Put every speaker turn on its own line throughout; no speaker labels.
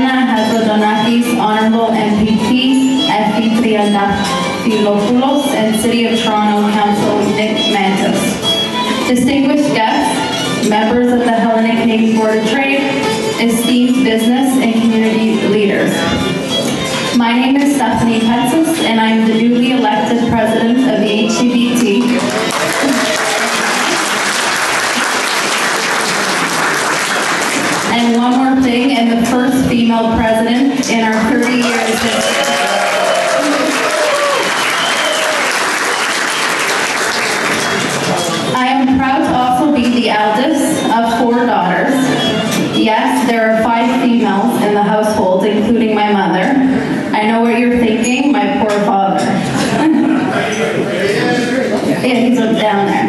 Diana Hatzodonakis, Honorable MPP, Effie Triantafilopoulos, and City of Toronto Council Nick Mantis. Distinguished guests, members of the Hellenic Canadian Board of Trade, esteemed business and community leaders. My name is Stephanie Petsis, and I'm the newly elected president of the HCBT. And one more thing, and the first female president in our 30 years history. I am proud to also be the eldest of 4 daughters. Yes, there are 5 females in the household, including my mother. I know what you're thinking, my poor father. Yeah, he's down there.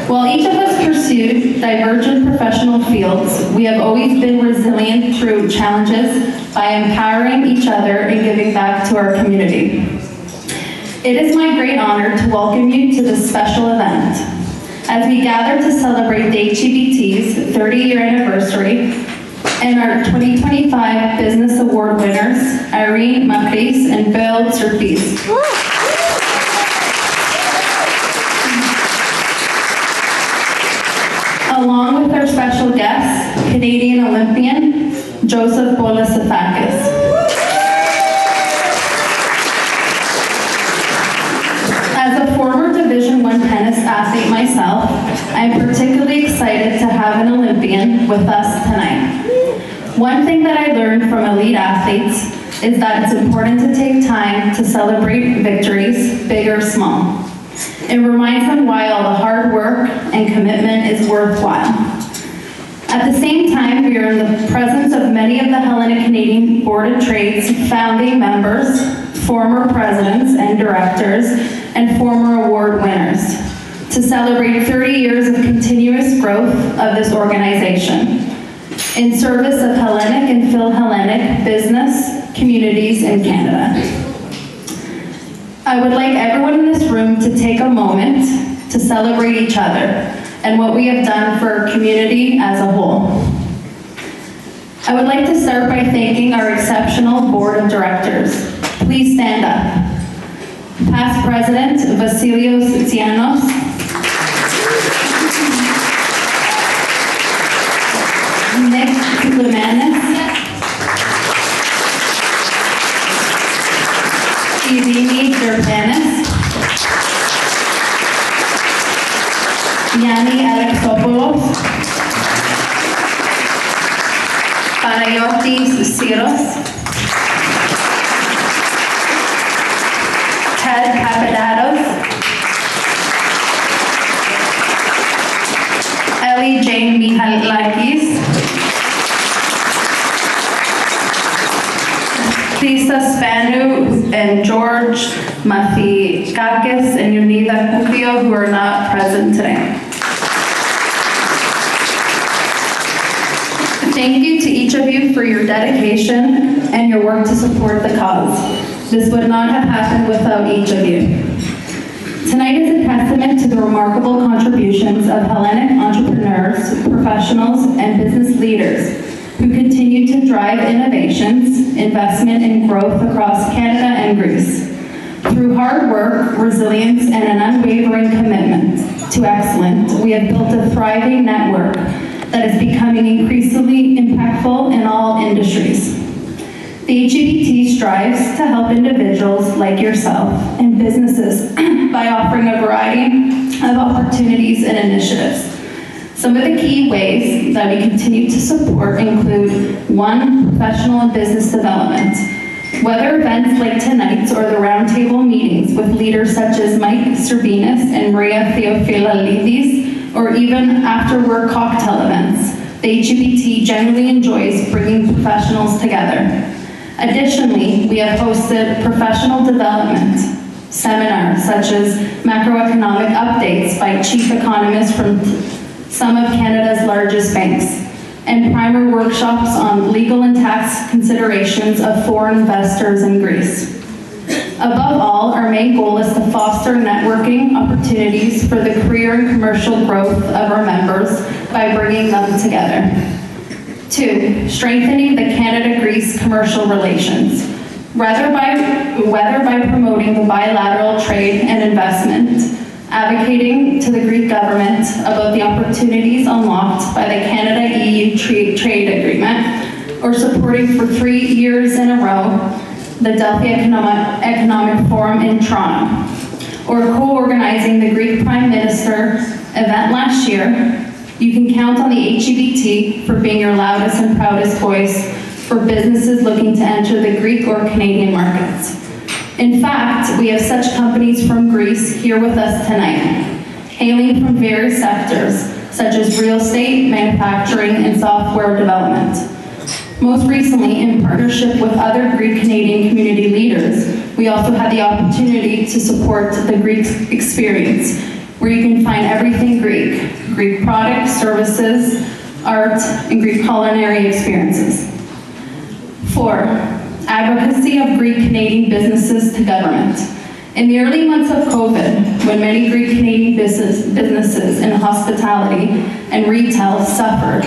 While each of us pursued divergent professional fields, we have always been resilient through challenges by empowering each other and giving back to our community. It is my great honor to welcome you to this special event. As we gather to celebrate the HCBT's 30-year anniversary and our 2025 Business Award winners, Irene Macris and Bill Surtees. Along with our special guest, Canadian Olympian, Joseph Bolasafakis. As a former Division I tennis athlete myself, I'm particularly excited to have an Olympian with us tonight. One thing that I learned from elite athletes is that it's important to take time to celebrate victories, big or small. It reminds them why all the hard work and commitment is worthwhile. At the same time, we are in the presence of many of the Hellenic Canadian Board of Trade's founding members, former presidents and directors, and former award winners to celebrate 30 years of continuous growth of this organization in service of Hellenic and Phil-Hellenic business communities in Canada. I would like everyone in this room to take a moment to celebrate each other and what we have done for our community as a whole. I would like to start by thanking our exceptional board of directors. Please stand up. Past President Vasilios Tsianos, Nick Limanis, Evgeny Derpanis, Yanni Alexopoulos, Panayotis Siros, Ted Papadopoulos, Ellie Jane Mihalakis, Lisa Spanu and George Mafikakis and Unida Kufio, who are not present today. Thank you to each of you for your dedication and your work to support the cause. This would not have happened without each of you. Tonight is a testament to the remarkable contributions of Hellenic entrepreneurs, professionals, and business leaders who continue to drive innovations, investment, and growth across Canada and Greece. Through hard work, resilience, and an unwavering commitment to excellence, we have built a thriving network that is becoming increasingly impactful in all industries. The HCBT strives to help individuals like yourself and businesses by offering a variety of opportunities and initiatives. Some of the key ways that we continue to support include 1, professional and business development. Whether events like tonight's or the roundtable meetings with leaders such as Mike Serbinis and Maria Theophilidis, or even after-work cocktail events, the HCBT generally enjoys bringing professionals together. Additionally, we have hosted professional development seminars such as macroeconomic updates by chief economists from some of Canada's largest banks, and primer workshops on legal and tax considerations of foreign investors in Greece. Above all, our main goal is to foster networking opportunities for the career and commercial growth of our members by bringing them together. 2, strengthening the Canada-Greece commercial relations, whether by promoting the bilateral trade and investment, advocating to the Greek government about the opportunities unlocked by the Canada-EU trade agreement, or supporting for 3 years in a row the Delphi Economic Forum in Toronto, or co-organizing the Greek Prime Minister event last year, you can count on the HEBT for being your loudest and proudest voice for businesses looking to enter the Greek or Canadian markets. In fact, we have such companies from Greece here with us tonight, hailing from various sectors, such as real estate, manufacturing, and software development. Most recently, in partnership with other Greek Canadian community leaders, we also had the opportunity to support the Greek Experience, where you can find everything Greek products, services, art, and Greek culinary experiences. 4, advocacy of Greek Canadian businesses to government. In the early months of COVID, when many Greek Canadian businesses in hospitality and retail suffered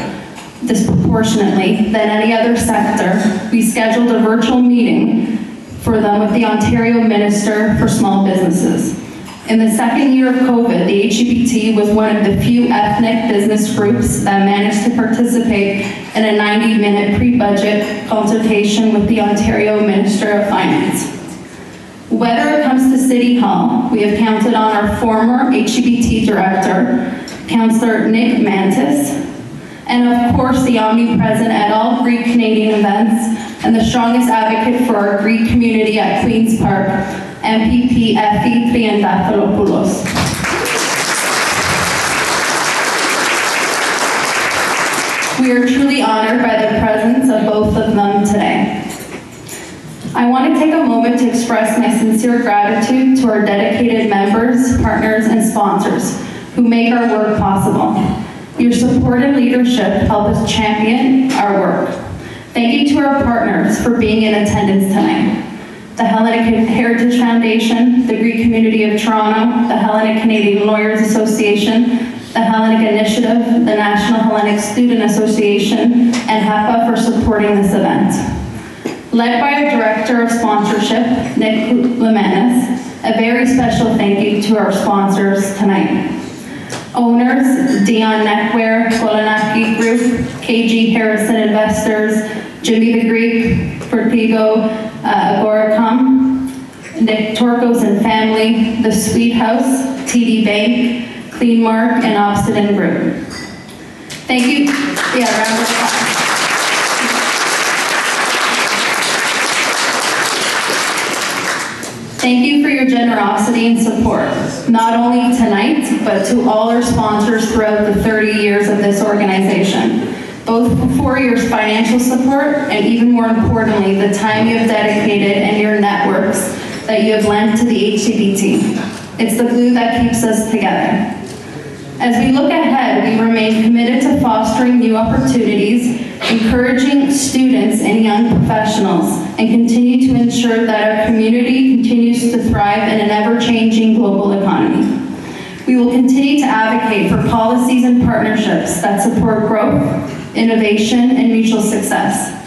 disproportionately than any other sector, we scheduled a virtual meeting for them with the Ontario Minister for Small Businesses. In the second year of COVID, the HEBT was one of the few ethnic business groups that managed to participate in a 90-minute pre-budget consultation with the Ontario Minister of Finance. Whether it comes to City Hall, we have counted on our former HEBT Director, Councillor Nick Mantis, and of course the omnipresent at all Greek Canadian events and the strongest advocate for our Greek community at Queen's Park, MPP Effie Triantafylopoulos. We are truly honored by the presence of both of them today. I want to take a moment to express my sincere gratitude to our dedicated members, partners, and sponsors who make our work possible. Your support and leadership help us champion our work. Thank you to our partners for being in attendance tonight. The Hellenic Heritage Foundation, the Greek Community of Toronto, the Hellenic Canadian Lawyers Association, the Hellenic Initiative, the National Hellenic Student Association, and HEPA for supporting this event. Led by our Director of Sponsorship, Nick Lemanis, a very special thank you to our sponsors tonight. Owners, Dion Neckwear, Kolanaki Group, KG Harrison Investors, Jimmy the Greek, Vertigo, Agoracom, Nick Torkos and Family, The Sweet House, TD Bank, Clean Mark, and Obsidian Group. Thank you. Yeah, round of applause. Thank you for your generosity and support, not only tonight, but to all our sponsors throughout the 30 years of this organization, both for your financial support and even more importantly, the time you have dedicated and your networks that you have lent to the HEBT. It's the glue that keeps us together. As we look ahead, we remain committed to fostering new opportunities, encouraging students and young professionals, and continue to ensure that our community continues to thrive in an ever-changing global economy. We will continue to advocate for policies and partnerships that support growth, innovation, and mutual success.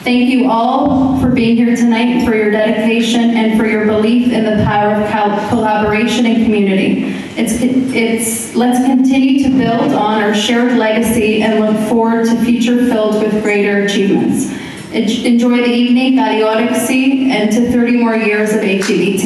Thank you all for being here tonight, for your dedication, and for your belief in the power of collaboration and community. Let's continue to build on our shared legacy and look forward to future filled with greater achievements. Enjoy the evening, Galiorixi, and to 30 more years of HEBT.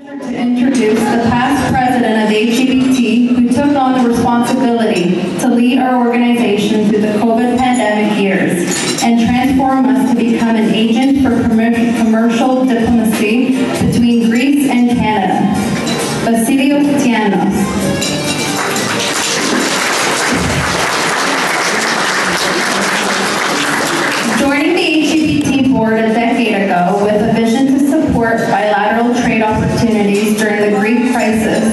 To introduce the past president of HEBT, who took on the responsibility to lead our organization through the COVID pandemic years and transform us to become an agent for commercial diplomacy between Greece and Canada. Vasilios Tianos. Joining the HEBT board a decade ago with a vision to support bilateral trade opportunities during the Greek crisis,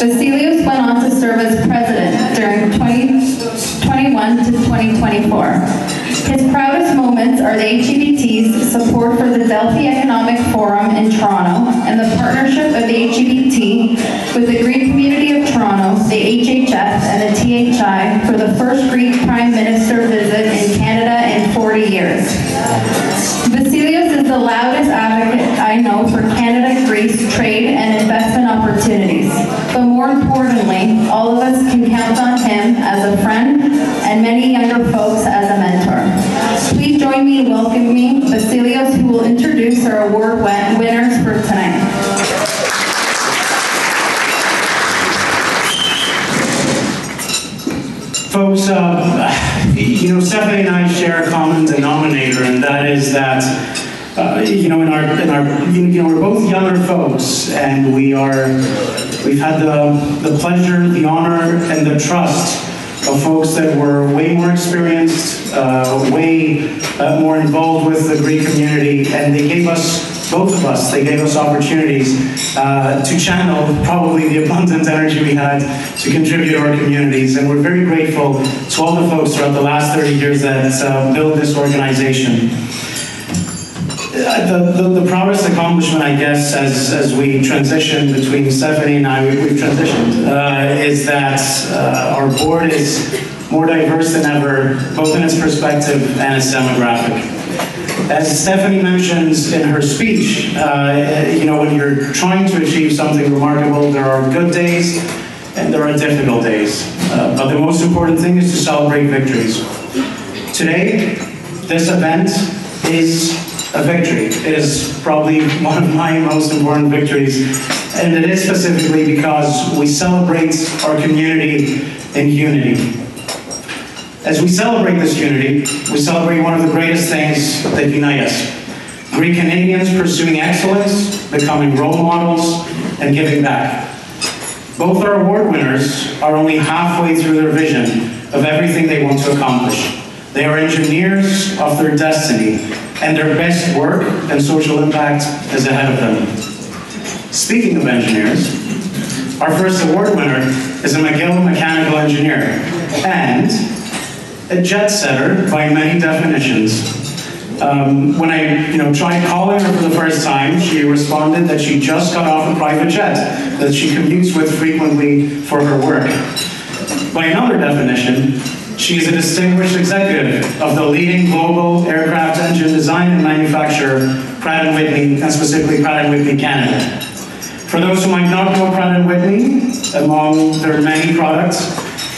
Vasilios went on to serve as president during 2021 to 2024. His proudest moments are the HEBT's support for the Delphi Economic Forum in Toronto and the partnership of the HEBT with the Greek Community of Toronto Toronto, the HHF, and the THI for the first Greek Prime Minister visit in Canada in 40 years. Vasilios is the loudest advocate I know for Canada-Greece trade and investment opportunities. But more importantly, all of us can count on him as a friend and many younger folks as a mentor. Please join me in welcoming Vasilios, who will introduce our award winners for tonight.
Folks, Stephanie and I share a common denominator, and that is that, we're both younger folks, and we've had the pleasure, the honor, and the trust of folks that were way more experienced, way more involved with the Greek community, and they gave us, both of us, they gave us opportunities to channel probably the abundant energy we had to contribute to our communities. And we're very grateful to all the folks throughout the last 30 years that built this organization. The proudest accomplishment, I guess, as we transition between Stephanie and I, we've transitioned, is that our board is more diverse than ever, both in its perspective and its demographic. As Stephanie mentions in her speech, when you're trying to achieve something remarkable, there are good days and there are difficult days. But the most important thing is to celebrate victories. Today, this event is a victory. It is probably one of my most important victories, and it is specifically because we celebrate our community in unity. As we celebrate this unity, we celebrate one of the greatest things that unite us. Greek Canadians pursuing excellence, becoming role models, and giving back. Both our award winners are only halfway through their vision of everything they want to accomplish. They are engineers of their destiny, and their best work and social impact is ahead of them. Speaking of engineers, our first award winner is a McGill mechanical engineer, and a jet setter by many definitions. When I tried calling her for the first time, she responded that she just got off a private jet that she commutes with frequently for her work. By another definition, she is a distinguished executive of the leading global aircraft engine design and manufacturer, Pratt & Whitney, and specifically Pratt & Whitney Canada. For those who might not know Pratt & Whitney, among their many products,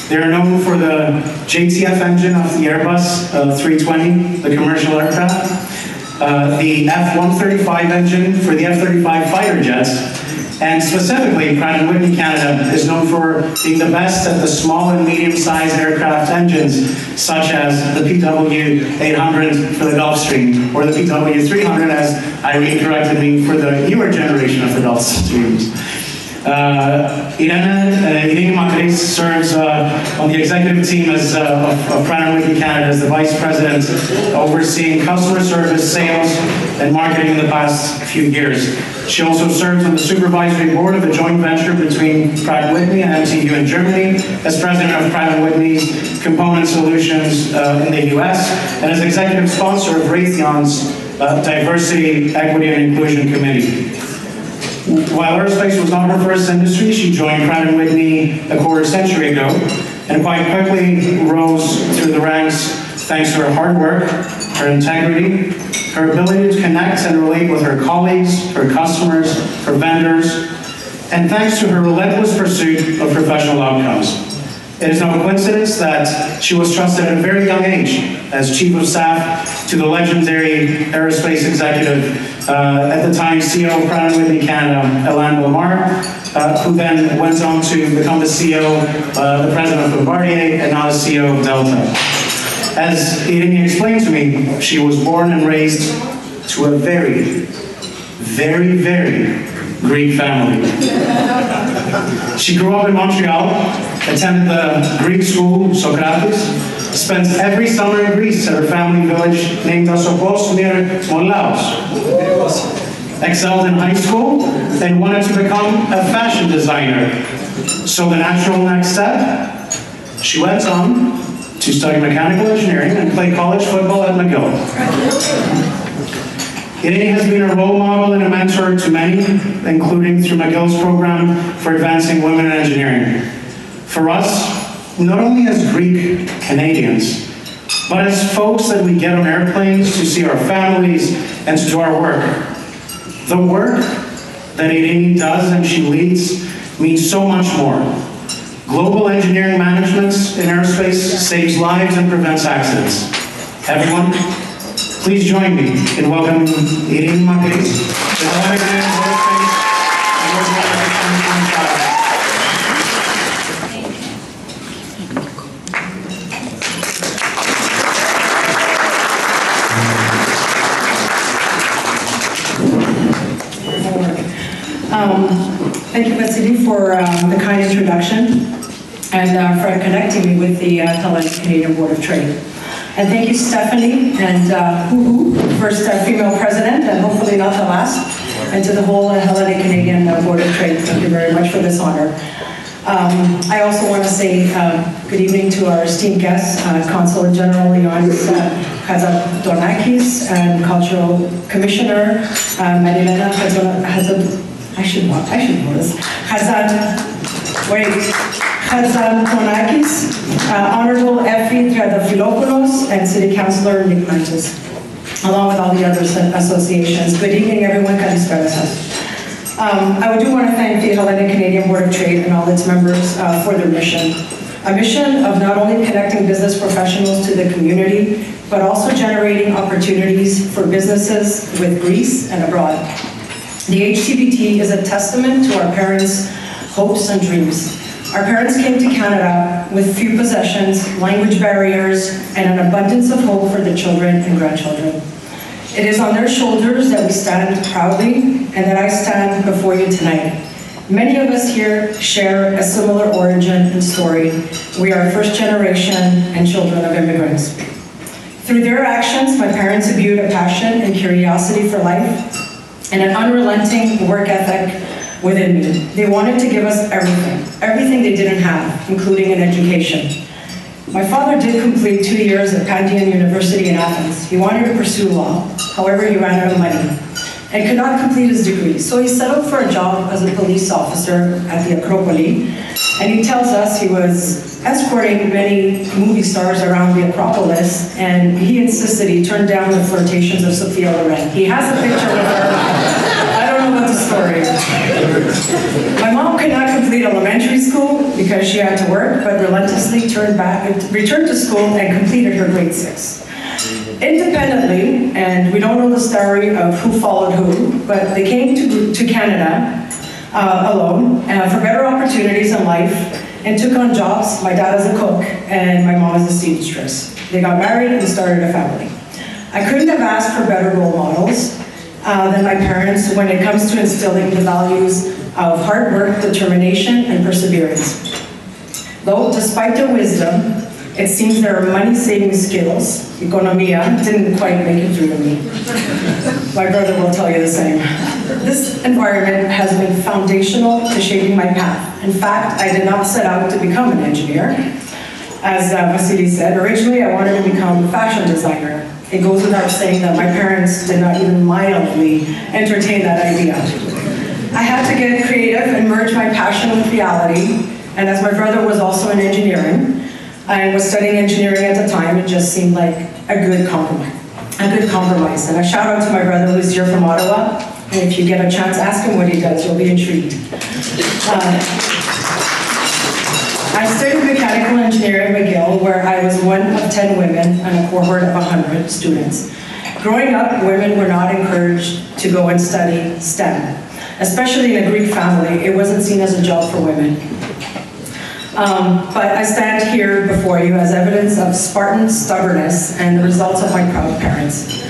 they are known for the JTF engine of the Airbus 320, the commercial aircraft, the F-135 engine for the F-35 fighter jets, and specifically, Pratt & Whitney Canada is known for being the best at the small and medium-sized aircraft engines, such as the PW800 for the Gulfstream, or the PW300, as Irene corrected me, for the newer generation of the Gulfstreams. Irene Macris serves on the executive team of Pratt & Whitney Canada as the Vice President, overseeing customer service, sales, and marketing in the past few years. She also serves on the supervisory board of a joint venture between Pratt & Whitney and MTU in Germany, as President of Pratt & Whitney's Component Solutions in the US, and as executive sponsor of Raytheon's Diversity, Equity, and Inclusion Committee. While aerospace was not her first industry, she joined Pratt & Whitney a quarter century ago, and quite quickly rose through the ranks thanks to her hard work, her integrity, her ability to connect and relate with her colleagues, her customers, her vendors, and thanks to her relentless pursuit of professional outcomes. It is no coincidence that she was trusted at a very young age as Chief of Staff to the legendary aerospace executive, at the time CEO of Pratt & Whitney Canada, Alain Lamar, who then went on to become the CEO, the President of Bombardier, and now the CEO of Delta. As Irene explained to me, she was born and raised to a very, very, very Greek family. She grew up in Montreal, attended the Greek school, Socrates, spent every summer in Greece at her family village named Asopos near Molaos. Excelled in high school and wanted to become a fashion designer. So the natural next step, she went on to study mechanical engineering and play college football at McGill. Irene has been a role model and a mentor to many, including through McGill's program for advancing women in engineering. For us, not only as Greek Canadians, but as folks that we get on airplanes to see our families and to do our work. The work that Irene does and she leads means so much more. Global engineering management in aerospace saves lives and prevents accidents. Everyone, please join me in welcoming Irene Marquez, the Hellenic Aerospace and
Thank you, Vasily, for the kind introduction and for connecting me with the Hellenic Canadian Board of Trade. And thank you, Stephanie, and first female president, and hopefully not the last, and to the whole Hellenic Canadian Board of Trade. Thank you very much for this honor. I also want to say good evening to our esteemed guests, Consul General Ioannis Chazadonakis and Cultural Commissioner Marilena Chazadonakis, Honorable Effie Triadafilopoulos, and City Councillor Nick Mantis, along with all the other associations. Good evening, everyone. I do want to thank the Hellenic Canadian Board of Trade and all its members for their mission. A mission of not only connecting business professionals to the community, but also generating opportunities for businesses with Greece and abroad. The HCBT is a testament to our parents' hopes and dreams. Our parents came to Canada with few possessions, language barriers, and an abundance of hope for the children and grandchildren. It is on their shoulders that we stand proudly and that I stand before you tonight. Many of us here share a similar origin and story. We are first generation and children of immigrants. Through their actions, my parents imbued a passion and curiosity for life and an unrelenting work ethic within me. They wanted to give us everything they didn't have, including an education. My father did complete 2 years at Pantheon University in Athens. He wanted to pursue law, however he ran out of money and could not complete his degree. So he settled for a job as a police officer at the Acropoli, and he tells us he was escorting many movie stars around the Acropolis, and he insisted he turned down the flirtations of Sophia Loren. He has a picture with her. I don't know what the story is. My mom could not complete elementary school because she had to work, but relentlessly returned to school and completed her grade 6. Independently, and we don't know the story of who followed who, but they came to Canada alone for better opportunities in life and took on jobs, my dad as a cook and my mom as a seamstress. They got married and started a family. I couldn't have asked for better role models than my parents when it comes to instilling the values of hard work, determination, and perseverance. Though, despite their wisdom, it seems their money-saving skills, economia, didn't quite make it through to me. My brother will tell you the same. This environment has been foundational to shaping my path. In fact, I did not set out to become an engineer. As Vasily said, originally I wanted to become a fashion designer. It goes without saying that my parents did not even mildly entertain that idea. I had to get creative and merge my passion with reality, and as my brother was also in engineering, I was studying engineering at the time. It just seemed like a good compromise. And a shout out to my brother who's here from Ottawa. And if you get a chance, ask him what he does. You'll be intrigued. I studied mechanical engineering at McGill, where I was one of 10 women and a cohort of 100 students. Growing up, women were not encouraged to go and study STEM. Especially in a Greek family, it wasn't seen as a job for women. But I stand here before you as evidence of Spartan stubbornness and the results of my proud parents.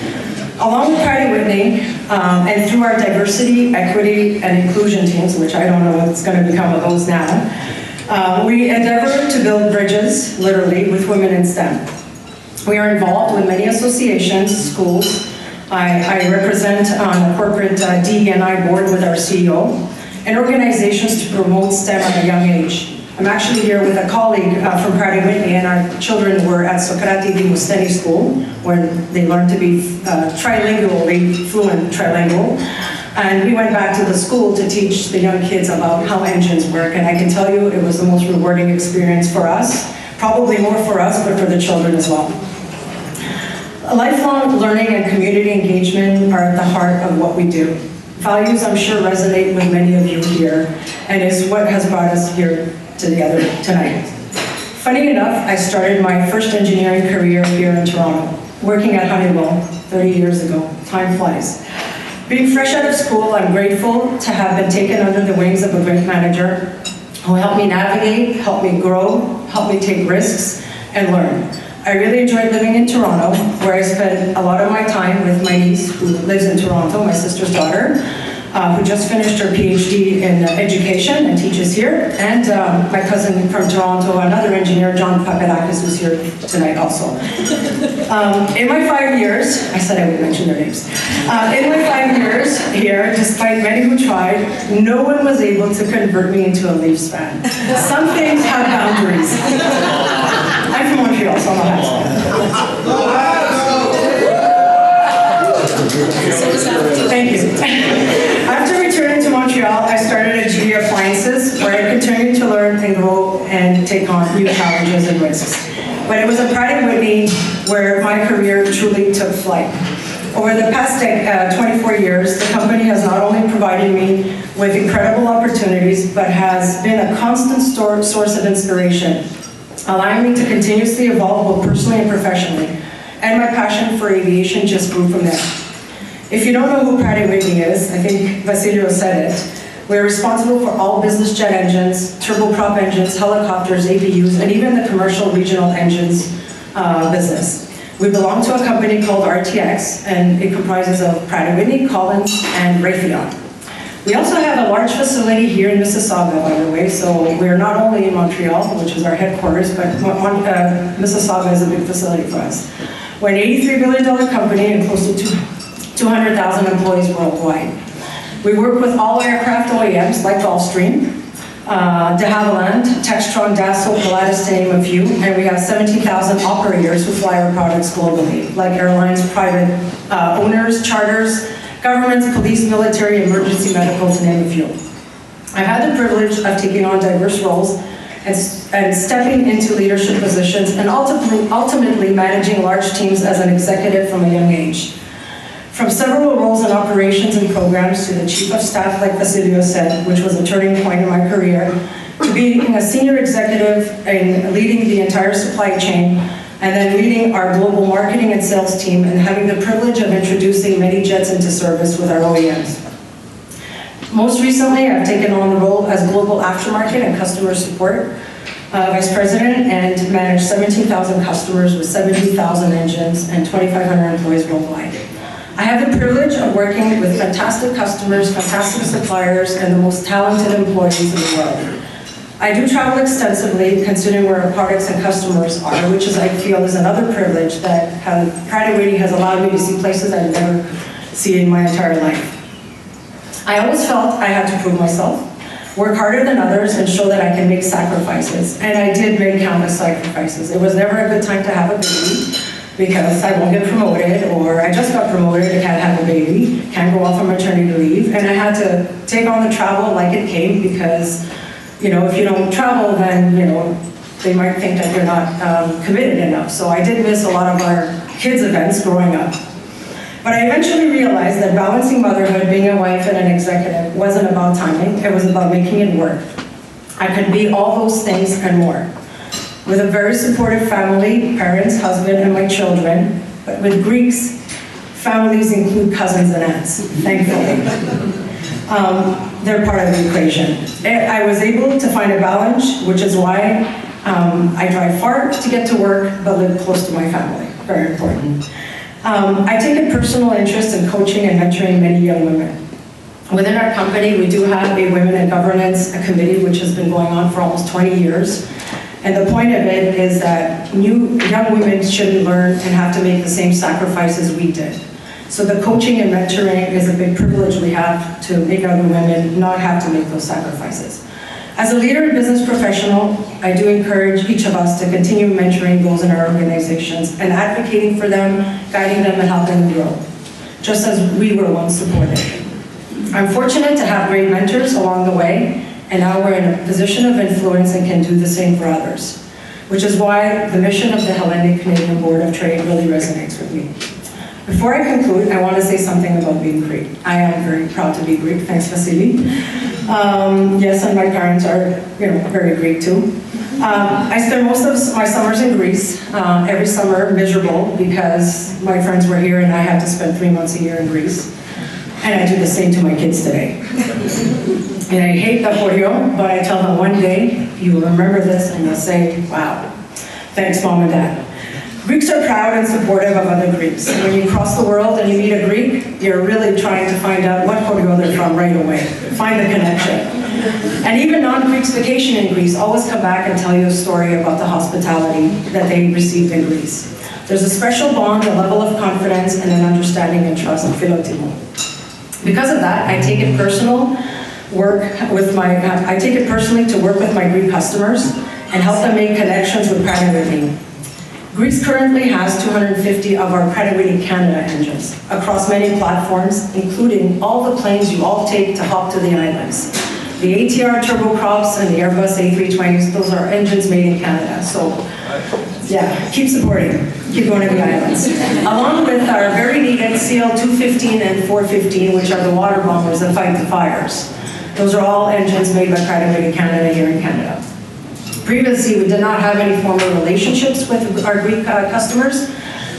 Along with Patty Whitney, and through our diversity, equity, and inclusion teams, which I don't know what's going to become of those now, we endeavor to build bridges, literally, with women in STEM. We are involved with many associations, schools. I represent on a corporate DE&I board with our CEO, and organizations to promote STEM at a young age. I'm actually here with a colleague from Pratt & Whitney, and our children were at GrecaTV School, where they learned to be fluent trilingual. And we went back to the school to teach the young kids about how engines work, and I can tell you it was the most rewarding experience for us, probably more for us, but for the children as well. Lifelong learning and community engagement are at the heart of what we do. Values, I'm sure, resonate with many of you here, and is what has brought us here together tonight. Funny enough, I started my first engineering career here in Toronto, working at Honeywell 30 years ago. Time flies. Being fresh out of school, I'm grateful to have been taken under the wings of a great manager who helped me navigate, helped me grow, helped me take risks, and learn. I really enjoyed living in Toronto, where I spent a lot of my time with my niece, who lives in Toronto, my sister's daughter, who just finished her PhD in education and teaches here, and my cousin from Toronto, another engineer, John Papadakis, who's here tonight also. In my 5 years, I said I would mention their names. In my 5 years here, despite many who tried, no one was able to convert me into a Leafs fan. Some things have boundaries. I'm from Montreal, so I'm not Thank you. After returning to Montreal, I started at GE Appliances, where I continued to learn and grow and take on new challenges and risks. But it was at Pratt & Whitney where my career truly took flight. Over the past 24 years, the company has not only provided me with incredible opportunities, but has been a constant source of inspiration, allowing me to continuously evolve both personally and professionally. And my passion for aviation just grew from there. If you don't know who Pratt & Whitney is, I think Vasilio said it, we're responsible for all business jet engines, turboprop engines, helicopters, APUs, and even the commercial regional engines business. We belong to a company called RTX, and it comprises of Pratt & Whitney, Collins, and Raytheon. We also have a large facility here in Mississauga, by the way, so we're not only in Montreal, which is our headquarters, but Mississauga is a big facility for us. We're an $83 billion company and close to 200,000 employees worldwide. We work with all aircraft OEMs like Gulfstream, de Havilland, Textron, Dassault, Pilatus, to name a few, and we have 17,000 operators who fly our products globally, like airlines, private owners, charters, governments, police, military, emergency medical, to name a few. I've had the privilege of taking on diverse roles and stepping into leadership positions and ultimately managing large teams as an executive from a young age. From several roles in operations and programs to the chief of staff, like Vasilio said, which was a turning point in my career, to being a senior executive and leading the entire supply chain, and then leading our global marketing and sales team and having the privilege of introducing many jets into service with our OEMs. Most recently, I've taken on the role as global aftermarket and customer support vice president and managed 17,000 customers with 70,000 engines and 2,500 employees worldwide. I have the privilege of working with fantastic customers, fantastic suppliers, and the most talented employees in the world. I do travel extensively, considering where our products and customers are, which is, I feel, is another privilege that Pratt & Whitney has allowed me to see places I've never seen in my entire life. I always felt I had to prove myself, work harder than others, and show that I can make sacrifices. And I did make countless sacrifices. It was never a good time to have a baby, because I won't get promoted, or I just got promoted, I can't have a baby, can't go off on maternity leave, and I had to take on the travel like it came, because if you don't travel, then they might think that you're not committed enough. So I did miss a lot of our kids' events growing up. But I eventually realized that balancing motherhood, being a wife and an executive, wasn't about timing, it was about making it work. I could be all those things and more. With a very supportive family, parents, husband, and my children, but with Greeks, families include cousins and aunts, thankfully. They're part of the equation. I was able to find a balance, which is why I drive far to get to work, but live close to my family, very important. I take a personal interest in coaching and mentoring many young women. Within our company, we do have a Women in Governance committee, which has been going on for almost 20 years. And the point of it is that young women shouldn't learn and have to make the same sacrifices we did. So the coaching and mentoring is a big privilege we have to make other women not have to make those sacrifices. As a leader and business professional, I do encourage each of us to continue mentoring those in our organizations and advocating for them, guiding them, and helping them grow, just as we were once supported. I'm fortunate to have great mentors along the way, and now we're in a position of influence and can do the same for others, which is why the mission of the Hellenic Canadian Board of Trade really resonates with me. Before I conclude, I want to say something about being Greek. I am very proud to be Greek, thanks Vasily. Yes, and my parents are, very Greek too. I spent most of my summers in Greece, every summer miserable because my friends were here and I had to spend 3 months a year in Greece. And I do the same to my kids today. And I hate the choreo, but I tell them one day, you will remember this and you'll say, wow, thanks Mom and Dad. Greeks are proud and supportive of other Greeks. When you cross the world and you meet a Greek, you're really trying to find out what choreo they're from right away. Find the connection. And even non-Greeks vacation in Greece always come back and tell you a story about the hospitality that they received in Greece. There's a special bond, a level of confidence, and an understanding and trust in philotimo. Because of that, I take it personally to work with my Greek customers and help them make connections with Pratt & Whitney. Greece currently has 250 of our Pratt & Whitney Canada engines across many platforms, including all the planes you all take to hop to the islands. The ATR turboprops and the Airbus A320s, those are engines made in Canada. So, yeah, keep supporting. Keep going to the islands. Along with our very needed CL-215 and 415, which are the water bombers that fight the fires. Those are all engines made by Pratt & Whitney Canada here in Canada. Previously, we did not have any formal relationships with our Greek customers.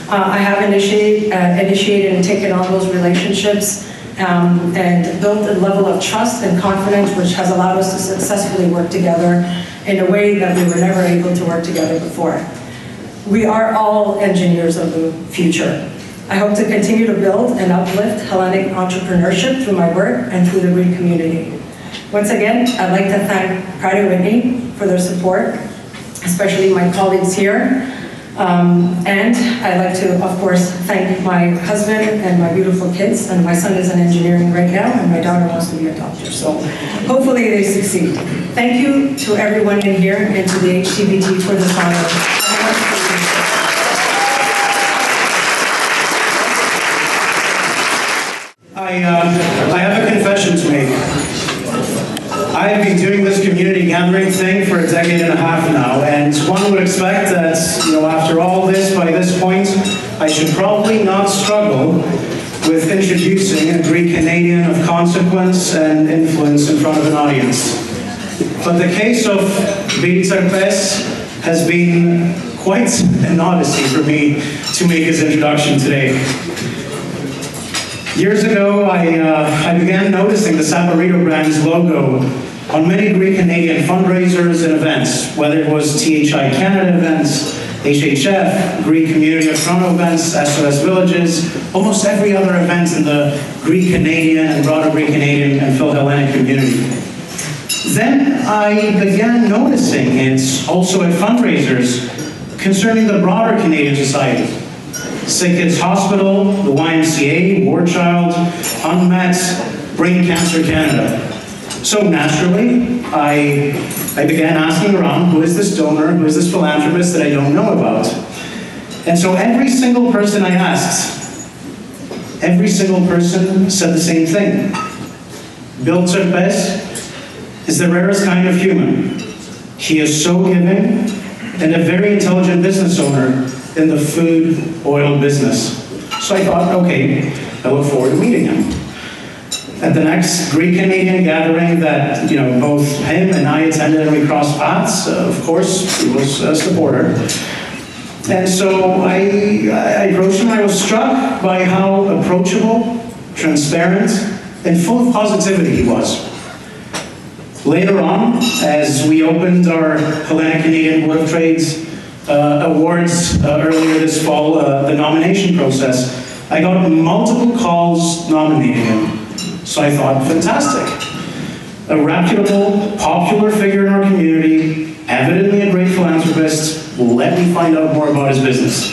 I have initiated and taken on those relationships and built a level of trust and confidence which has allowed us to successfully work together in a way that we were never able to work together before. We are all engineers of the future. I hope to continue to build and uplift Hellenic entrepreneurship through my work and through the Greek community. Once again, I'd like to thank Pratt & Whitney for their support, especially my colleagues here. And I'd like to, of course, thank my husband and my beautiful kids. And my son is in engineering right now, and my daughter wants to be a doctor. So hopefully they succeed. Thank you to everyone in here and to the HTBT for this honor.
I have a confession to make. I have been doing this community gathering thing for a decade and a half now, and one would expect that, after all this, by this point, I should probably not struggle with introducing a Greek Canadian of consequence and influence in front of an audience. But the case of Biritarpes has been quite an odyssey for me to make his introduction today. Years ago, I began noticing the Saporito brand's logo on many Greek Canadian fundraisers and events, whether it was THI Canada events, HHF, Greek Community of Toronto events, SOS Villages, almost every other event in the Greek Canadian and broader Greek Canadian and Hellenic community. Then I began noticing it also at fundraisers concerning the broader Canadian society. Sick Kids Hospital, the YMCA, War Child, Unmet, Brain Cancer Canada. So naturally, I began asking around, who is this donor, who is this philanthropist that I don't know about? And so every single person I asked, every single person said the same thing. Biritarpes is the rarest kind of human. He is so giving and a very intelligent business owner in the food oil business. So I thought, okay, I look forward to meeting him. At the next Greek Canadian gathering that both him and I attended and we crossed paths, of course, he was a supporter. And so I approached him and I was struck by how approachable, transparent, and full of positivity he was. Later on, as we opened our Hellenic Canadian Board of Trade's awards earlier this fall, the nomination process, I got multiple calls nominating him. So I thought, fantastic. A reputable, popular figure in our community, evidently a great philanthropist, let me find out more about his business.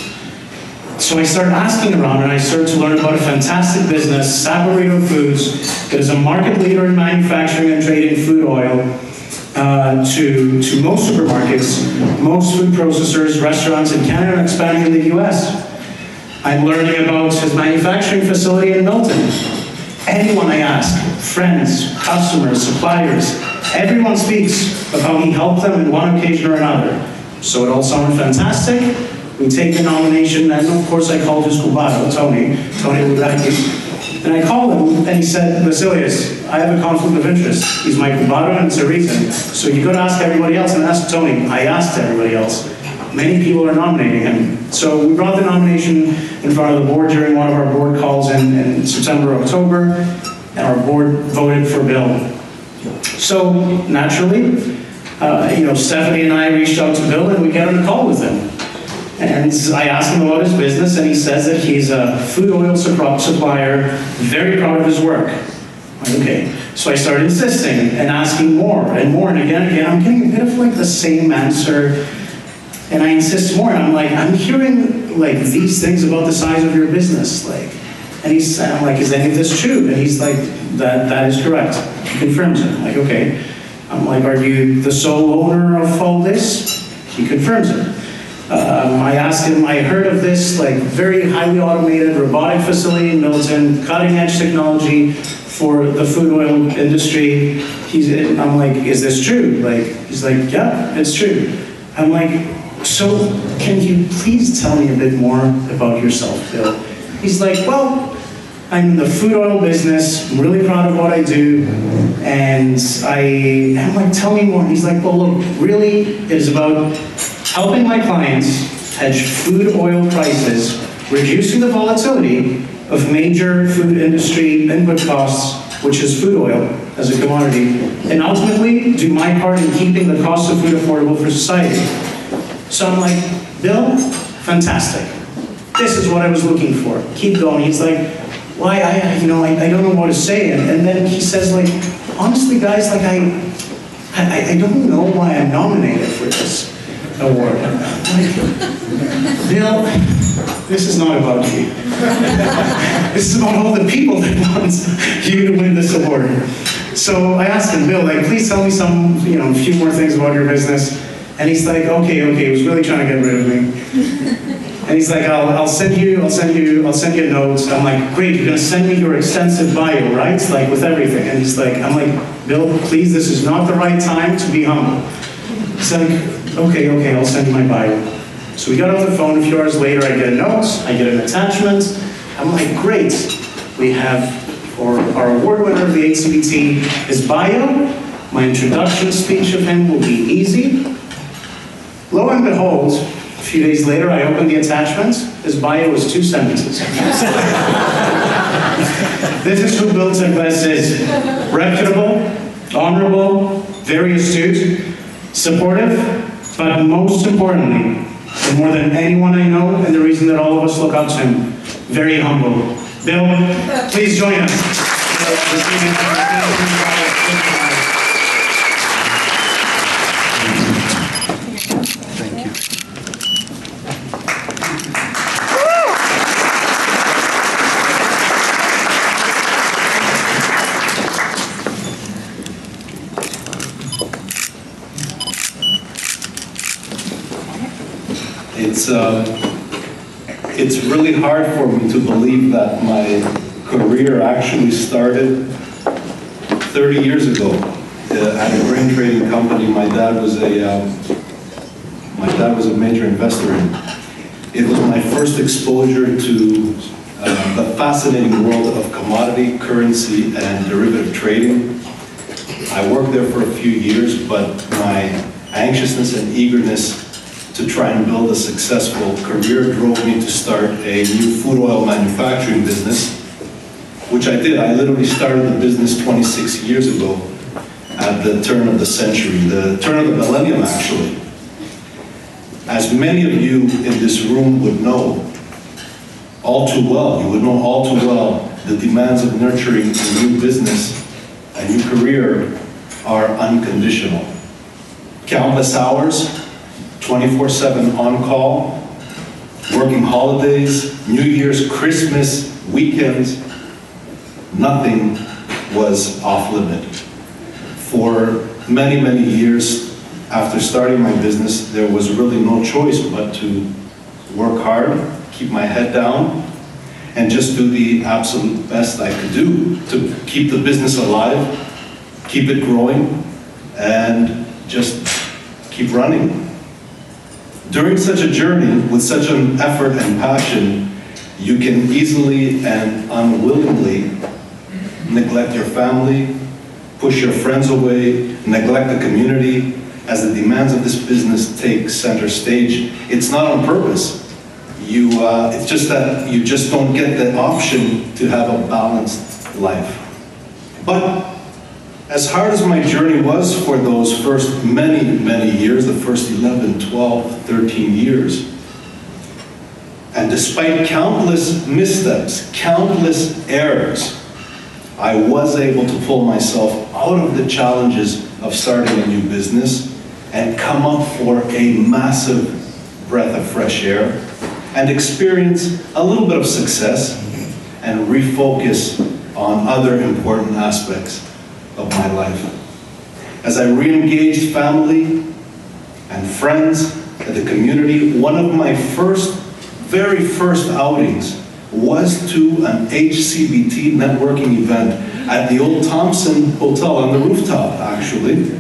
So I started asking around and I started to learn about a fantastic business, Saporito Foods, that is a market leader in manufacturing and trading food oil. to most supermarkets, most food processors, restaurants in Canada, and expanding in the US. I'm learning about his manufacturing facility in Milton. Anyone I ask, friends, customers, suppliers, everyone speaks of how he helped them in one occasion or another. So it all sounded fantastic. We take the nomination, and of course I called his cubano, Tony Ludakis. And I called him, and he said, Vasilius, I have a conflict of interest. He's my cubano, and it's a reason. So you got to ask everybody else, and ask Tony. I asked everybody else. Many people are nominating him. So we brought the nomination in front of the board during one of our board calls in September, October, and our board voted for Bill. So naturally, Stephanie and I reached out to Bill, and we got on a call with him. And I asked him about his business, and he says that he's a food oil supplier, very proud of his work. Okay, so I started insisting and asking more and more, and again, I'm getting a bit of like the same answer, and I insist more, and I'm like, I'm hearing like these things about the size of your business, like, and I'm like, is any of this true? And he's like, that is correct. He confirms it. I'm like, okay. I'm like, are you the sole owner of all this? He confirms it. I asked him, I heard of this like very highly automated robotic facility in Milton, cutting edge technology for the food oil industry. I'm like, is this true? He's like, yeah, it's true. I'm like, so can you please tell me a bit more about yourself, Bill? He's like, well, I'm in the food oil business, I'm really proud of what I do, and I'm like, tell me more. He's like, well, look, really, it is about helping my clients hedge food oil prices, reducing the volatility of major food industry input costs, which is food oil as a commodity, and ultimately do my part in keeping the cost of food affordable for society. So I'm like, Bill, fantastic. This is what I was looking for. Keep going. He's like, why, I don't know what to say. And then he says, like, honestly, guys, like, I don't know why I'm nominated for this award. Like, Bill, this is not about you. This is about all the people that want you to win this award. So I asked him, Bill, like, please tell me a few more things about your business. And he's like, okay, he was really trying to get rid of me. And he's like, I'll send you notes. I'm like, great, you're gonna send me your extensive bio, right? Like with everything. And he's like, I'm like, Bill, please, this is not the right time to be humble. He's like, okay, I'll send you my bio. So we got off the phone. A few hours later, I get a note, I get an attachment. I'm like, great. We have our award winner of the HCBT, his bio. My introduction speech of him will be easy. Lo and behold, a few days later, I opened the attachment. His bio was 2 sentences. This is who Bill Tecles is. Reputable, honorable, very astute, supportive, but most importantly, and more than anyone I know, and the reason that all of us look up to him, very humble. Bill, please join us.
It's really hard for me to believe that my career actually started 30 years ago at a grain trading company. My dad was a major investor in. It was my first exposure to the fascinating world of commodity, currency, and derivative trading. I worked there for a few years, but my anxiousness and eagerness to try and build a successful career drove me to start a new food oil manufacturing business, which I did. I literally started the business 26 years ago at the turn of the century, the turn of the millennium, actually. As many of you in this room would know all too well, the demands of nurturing a new business, a new career, are unconditional. Countless hours, 24/7 on call, working holidays, New Year's, Christmas, weekends, nothing was off limit. For many, many years after starting my business, there was really no choice but to work hard, keep my head down, and just do the absolute best I could do to keep the business alive, keep it growing, and just keep running. During such a journey, with such an effort and passion, you can easily and unwillingly neglect your family, push your friends away, neglect the community, as the demands of this business take center stage. It's not on purpose. It's just that you just don't get the option to have a balanced life. But as hard as my journey was for those first many, many years, the first 11, 12, 13 years, and despite countless missteps, countless errors, I was able to pull myself out of the challenges of starting a new business and come up for a massive breath of fresh air and experience a little bit of success and refocus on other important aspects of my life. As I re-engaged family and friends and the community, one of my very first outings was to an HCBT networking event at the old Thompson Hotel on the rooftop, actually.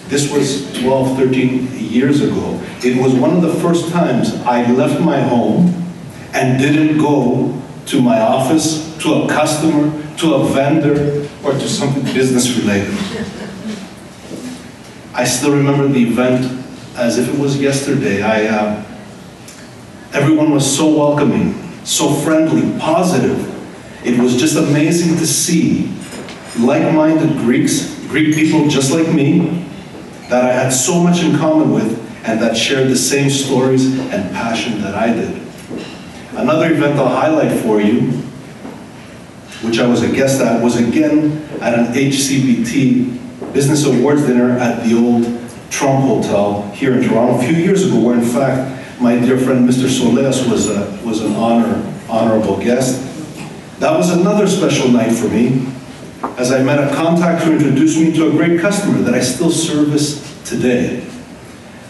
This was 12, 13 years ago. It was one of the first times I left my home and didn't go to my office, to a customer, to a vendor, or to something business related. I still remember the event as if it was yesterday. Everyone was so welcoming, so friendly, positive. It was just amazing to see like-minded Greek people just like me, that I had so much in common with, and that shared the same stories and passion that I did. Another event I'll highlight for you, which I was a guest at, was again at an HCBT Business Awards dinner at the old Trump Hotel here in Toronto a few years ago, where in fact my dear friend Mr. Soles was an honorable guest. That was another special night for me, as I met a contact who introduced me to a great customer that I still service today.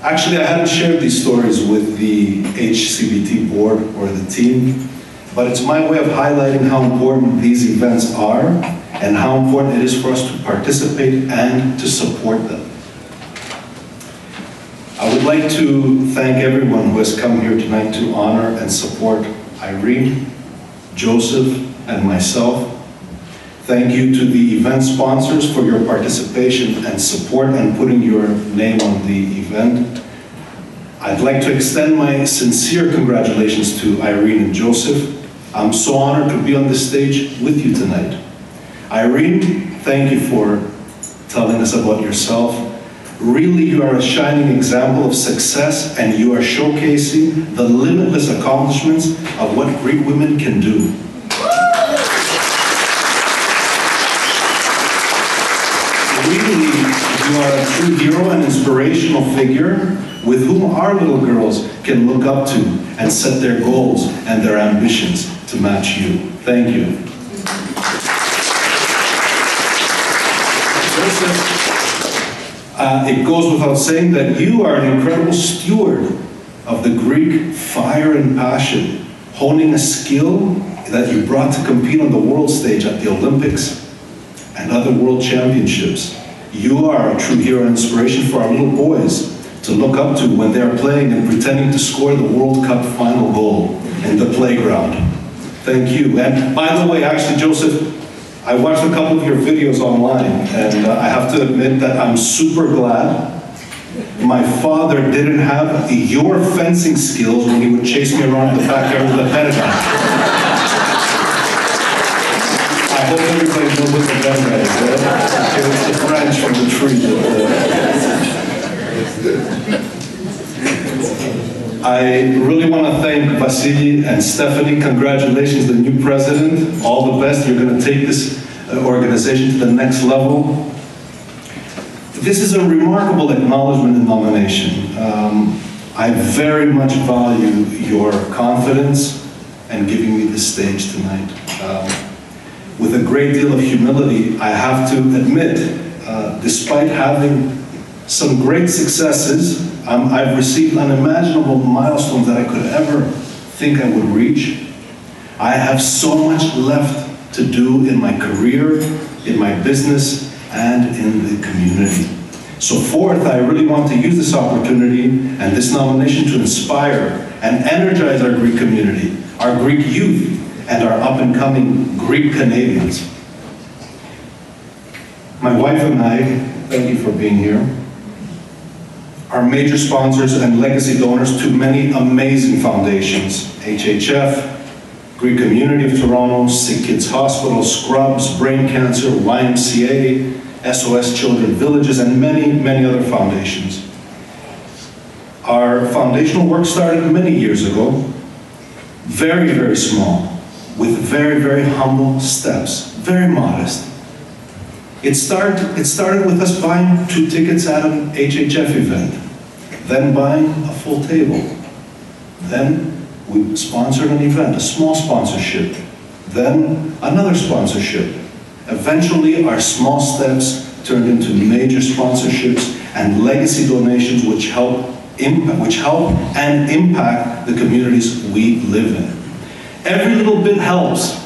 Actually, I hadn't shared these stories with the HCBT board or the team, but it's my way of highlighting how important these events are and how important it is for us to participate and to support them. I would like to thank everyone who has come here tonight to honor and support Irene, Joseph, and myself. Thank you to the event sponsors for your participation and support and putting your name on the event. I'd like to extend my sincere congratulations to Irene and Joseph. I'm so honored to be on this stage with you tonight. Irene, thank you for telling us about yourself. Really, you are a shining example of success, and you are showcasing the limitless accomplishments of what Greek women can do. Really, you are a true hero and inspirational figure with whom our little girls can look up to and set their goals and their ambitions to match you. Thank you. It goes without saying that you are an incredible steward of the Greek fire and passion, honing a skill that you brought to compete on the world stage at the Olympics and other world championships. You are a true hero and inspiration for our little boys to look up to when they're playing and pretending to score the World Cup final goal in the playground. Thank you. And by the way, actually, Joseph, I watched a couple of your videos online, and I have to admit that I'm super glad my father didn't have your fencing skills when he would chase me around the backyard with a Pentagon. I hope everybody knows what the Pentagon is, right? It's the branch from the tree. I really want to thank Vasily and Stephanie. Congratulations, the new president. All the best. You're going to take this organization to the next level. This is a remarkable acknowledgement and nomination. I very much value your confidence and giving me this stage tonight. With a great deal of humility, I have to admit, despite having some great successes. I've received unimaginable milestones that I could ever think I would reach. I have so much left to do in my career, in my business, and in the community. So fourth, I really want to use this opportunity and this nomination to inspire and energize our Greek community, our Greek youth, and our up-and-coming Greek Canadians. My wife and I, thank you for being here, are major sponsors and legacy donors to many amazing foundations: HHF, Greek Community of Toronto, Sick Kids Hospital, Scrubs, Brain Cancer, YMCA, SOS Children Villages, and many, many other foundations. Our foundational work started many years ago, very, very small, with very, very humble steps, very modest. It started with us buying 2 tickets at an HHF event, then buying a full table. Then we sponsored an event, a small sponsorship, then another sponsorship. Eventually, our small steps turned into major sponsorships and legacy donations which help and impact the communities we live in. Every little bit helps.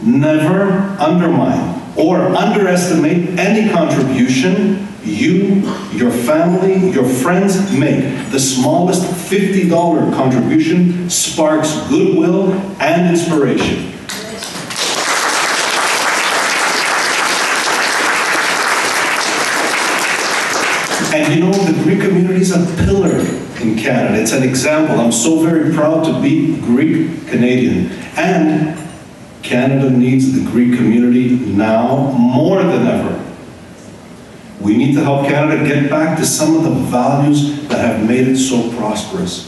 Never undermine or underestimate any contribution you, your family, your friends make. The smallest $50 contribution sparks goodwill and inspiration. And you know, the Greek community is a pillar in Canada. It's an example. I'm so very proud to be Greek Canadian. And Canada needs the Greek community now more than ever. We need to help Canada get back to some of the values that have made it so prosperous.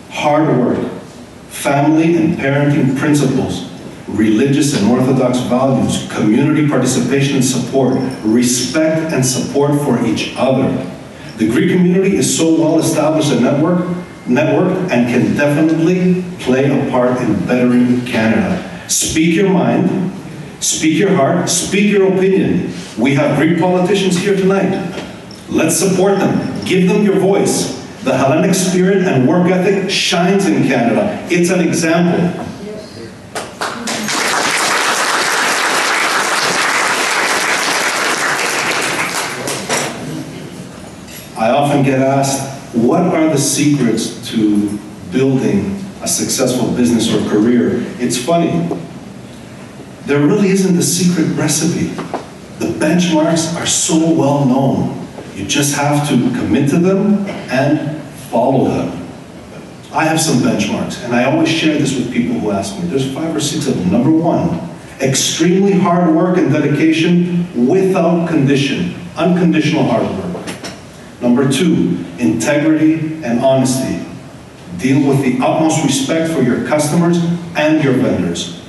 Hard work, family and parenting principles, religious and orthodox values, community participation and support, respect and support for each other. The Greek community is so well established a network and can definitely play a part in bettering Canada. Speak your mind, speak your heart, speak your opinion. We have Greek politicians here tonight. Let's support them. Give them your voice. The Hellenic spirit and work ethic shines in Canada. It's an example. I often get asked, what are the secrets to building a successful business or career? It's funny. There really isn't a secret recipe. The benchmarks are so well known. You just have to commit to them and follow them. I have some benchmarks, and I always share this with people who ask me. There's 5 or 6 of them. Number 1, extremely hard work and dedication without condition. Unconditional hard work. Number 2, integrity and honesty. Deal with the utmost respect for your customers and your vendors.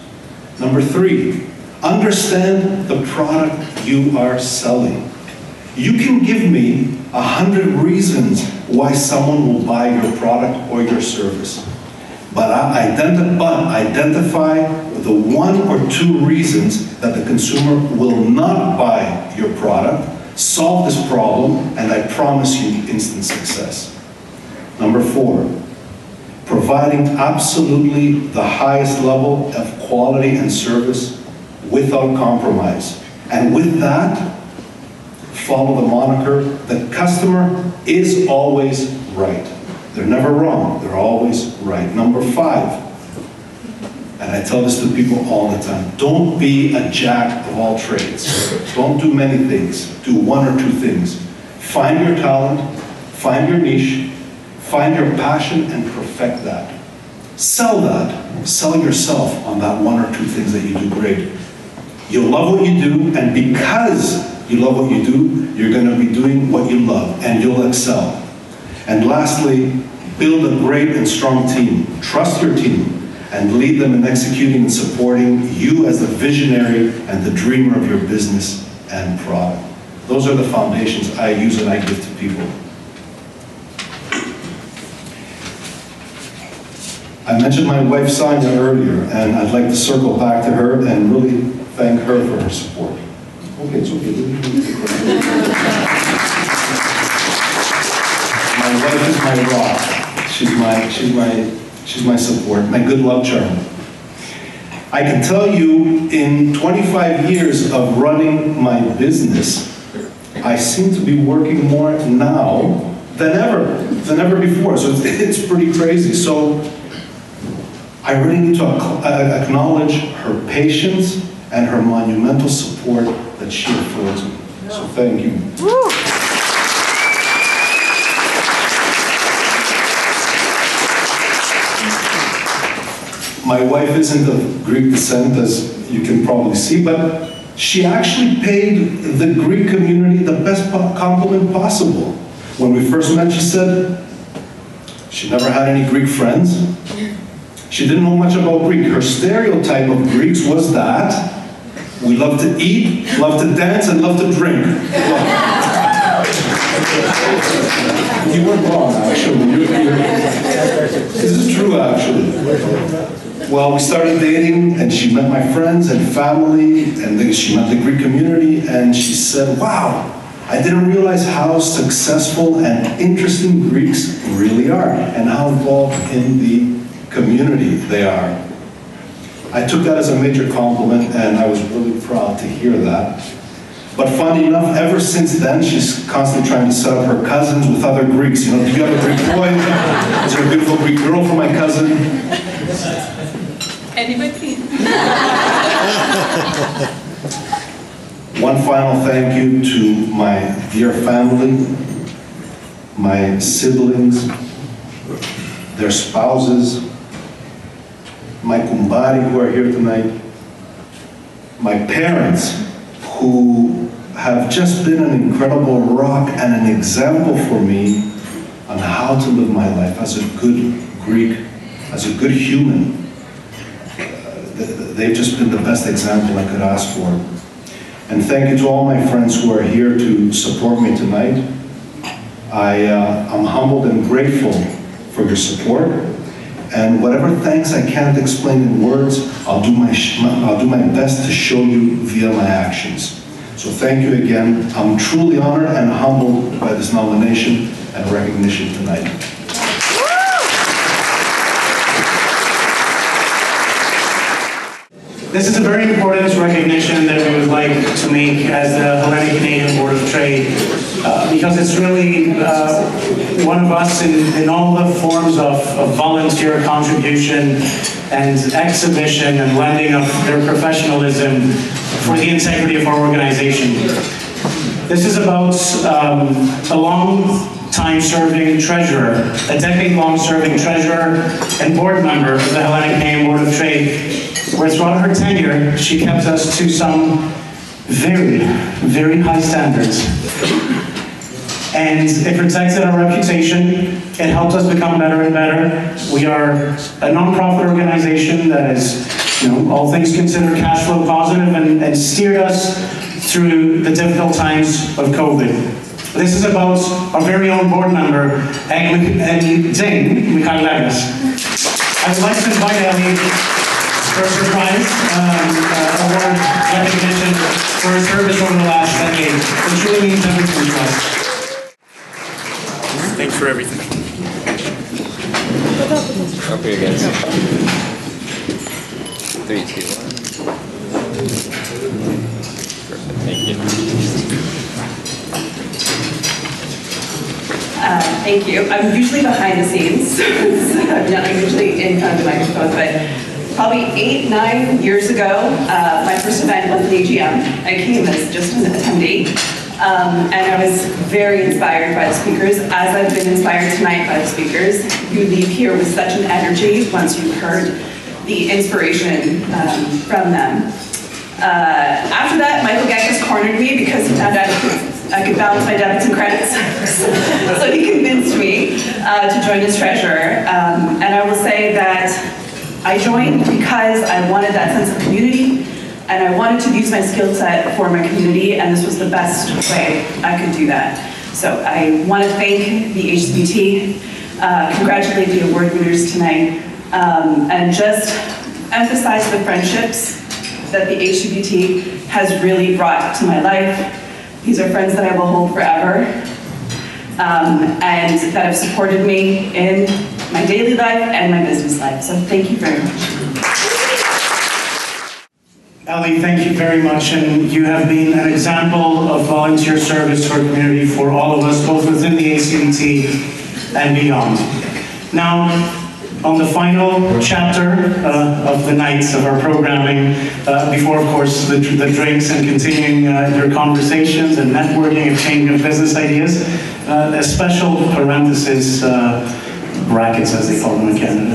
Number 3, understand the product you are selling. You can give me 100 reasons why someone will buy your product or your service. But identify the 1 or 2 reasons that the consumer will not buy your product. Solve this problem, and I promise you instant success. Number 4, providing absolutely the highest level of quality and service without compromise. And with that, follow the moniker, the customer is always right. They're never wrong, they're always right. Number 5, and I tell this to people all the time, don't be a jack of all trades. Don't do many things, do 1 or 2 things. Find your talent, find your niche, find your passion and perfect that. Sell that, sell yourself on that 1 or 2 things that you do great. You'll love what you do, and because you love what you do, you're going to be doing what you love, and you'll excel. And lastly, build a great and strong team. Trust your team, and lead them in executing and supporting you as the visionary and the dreamer of your business and product. Those are the foundations I use and I give to people. I mentioned my wife Sonia earlier, and I'd like to circle back to her and really thank her for her support. Okay, it's okay. My wife is my rock. She's my support, my good luck charm. I can tell you, in 25 years of running my business, I seem to be working more now than ever before. So it's pretty crazy. So I really need to acknowledge her patience and her monumental support that she affords me. So thank you. My wife isn't of Greek descent, as you can probably see, but she actually paid the Greek community the best compliment possible. When we first met, she said she never had any Greek friends. She didn't know much about Greek. Her stereotype of Greeks was that we love to eat, love to dance, and love to drink. You weren't wrong, actually. This is true, actually. Well, we started dating, and she met my friends and family, and then she met the Greek community, and she said, wow, I didn't realize how successful and interesting Greeks really are, and how involved in the community they are. I took that as a major compliment, and I was really proud to hear that. But funny enough, ever since then, she's constantly trying to set up her cousins with other Greeks. You know, do you have a Greek boy? Is there a beautiful Greek girl for my cousin?
Anybody?
One final thank you to my dear family, my siblings, their spouses, my kumbari who are here tonight, my parents who have just been an incredible rock and an example for me on how to live my life as a good Greek, as a good human. They've just been the best example I could ask for. And thank you to all my friends who are here to support me tonight. I'm humbled and grateful for your support. And whatever thanks I can't explain in words, I'll do my best to show you via my actions. So thank you again. I'm truly honored and humbled by this nomination and recognition tonight.
This is a very important recognition that we would like to make as the Hellenic Canadian Board of Trade, because it's really one of us in all the forms of volunteer contribution and exhibition and lending of their professionalism for the integrity of our organization. This is about a long-time-serving treasurer, a decade-long serving treasurer and board member of the Hellenic Canadian Board of Trade, where throughout her tenure, she kept us to some very, very high standards. And it protected our reputation. It helped us become better and better. We are a non-profit organization that is, all things considered, cash flow positive and steered us through the difficult times of COVID. This is about our very own board member, Zane Mikhailegas. I would like to invite Ellie for a surprise award recognition for her service over the last decade. It truly means everything to us.
Thanks for everything.
Up here, guys. 3, 2, 1. Perfect. Thank you.
Thank you. I'm usually behind the scenes. I'm usually in front of the microphone, but probably 8-9 years ago, my first event was the AGM. I came as just an attendee, and I was very inspired by the speakers, as I've been inspired tonight by the speakers. You leave here with such an energy once you've heard the inspiration from them. After that, Michael Gekas cornered me because he found out I could balance my debits and credits. So he convinced me to join as treasurer. And I will say that I joined because I wanted that sense of community, and I wanted to use my skill set for my community, and this was the best way I could do that. So I want to thank the HCBT, congratulate the award winners tonight, and just emphasize the friendships that the HCBT has really brought to my life. These are friends that I will hold forever. and that have supported me in my daily life and my business life. So thank you very much.
Ali, thank you very much, and you have been an example of volunteer service to our community for all of us, both within the ACBT and beyond. Now, on the final chapter of the nights of our programming, before, of course, the drinks and continuing your conversations and networking, exchange of business ideas, a special parenthesis, brackets as they call them in Canada.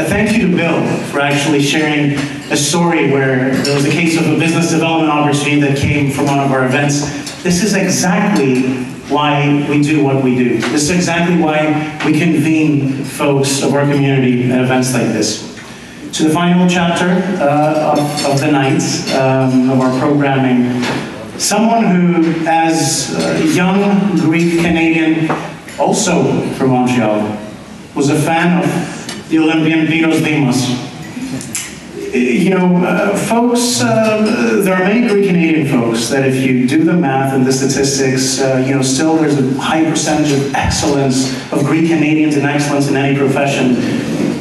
Thank you to Bill for actually sharing a story where there was a case of a business development opportunity that came from one of our events. This is exactly why we do what we do. This is exactly why we convene folks of our community at events like this. To the final chapter of the night of our programming, someone who, as a young Greek Canadian, also from Montreal, was a fan of the Olympian Vinos Demos. You know, folks, there are many Greek Canadian folks that if you do the math and the statistics, you know, still there's a high percentage of excellence, of Greek Canadians and excellence in any profession.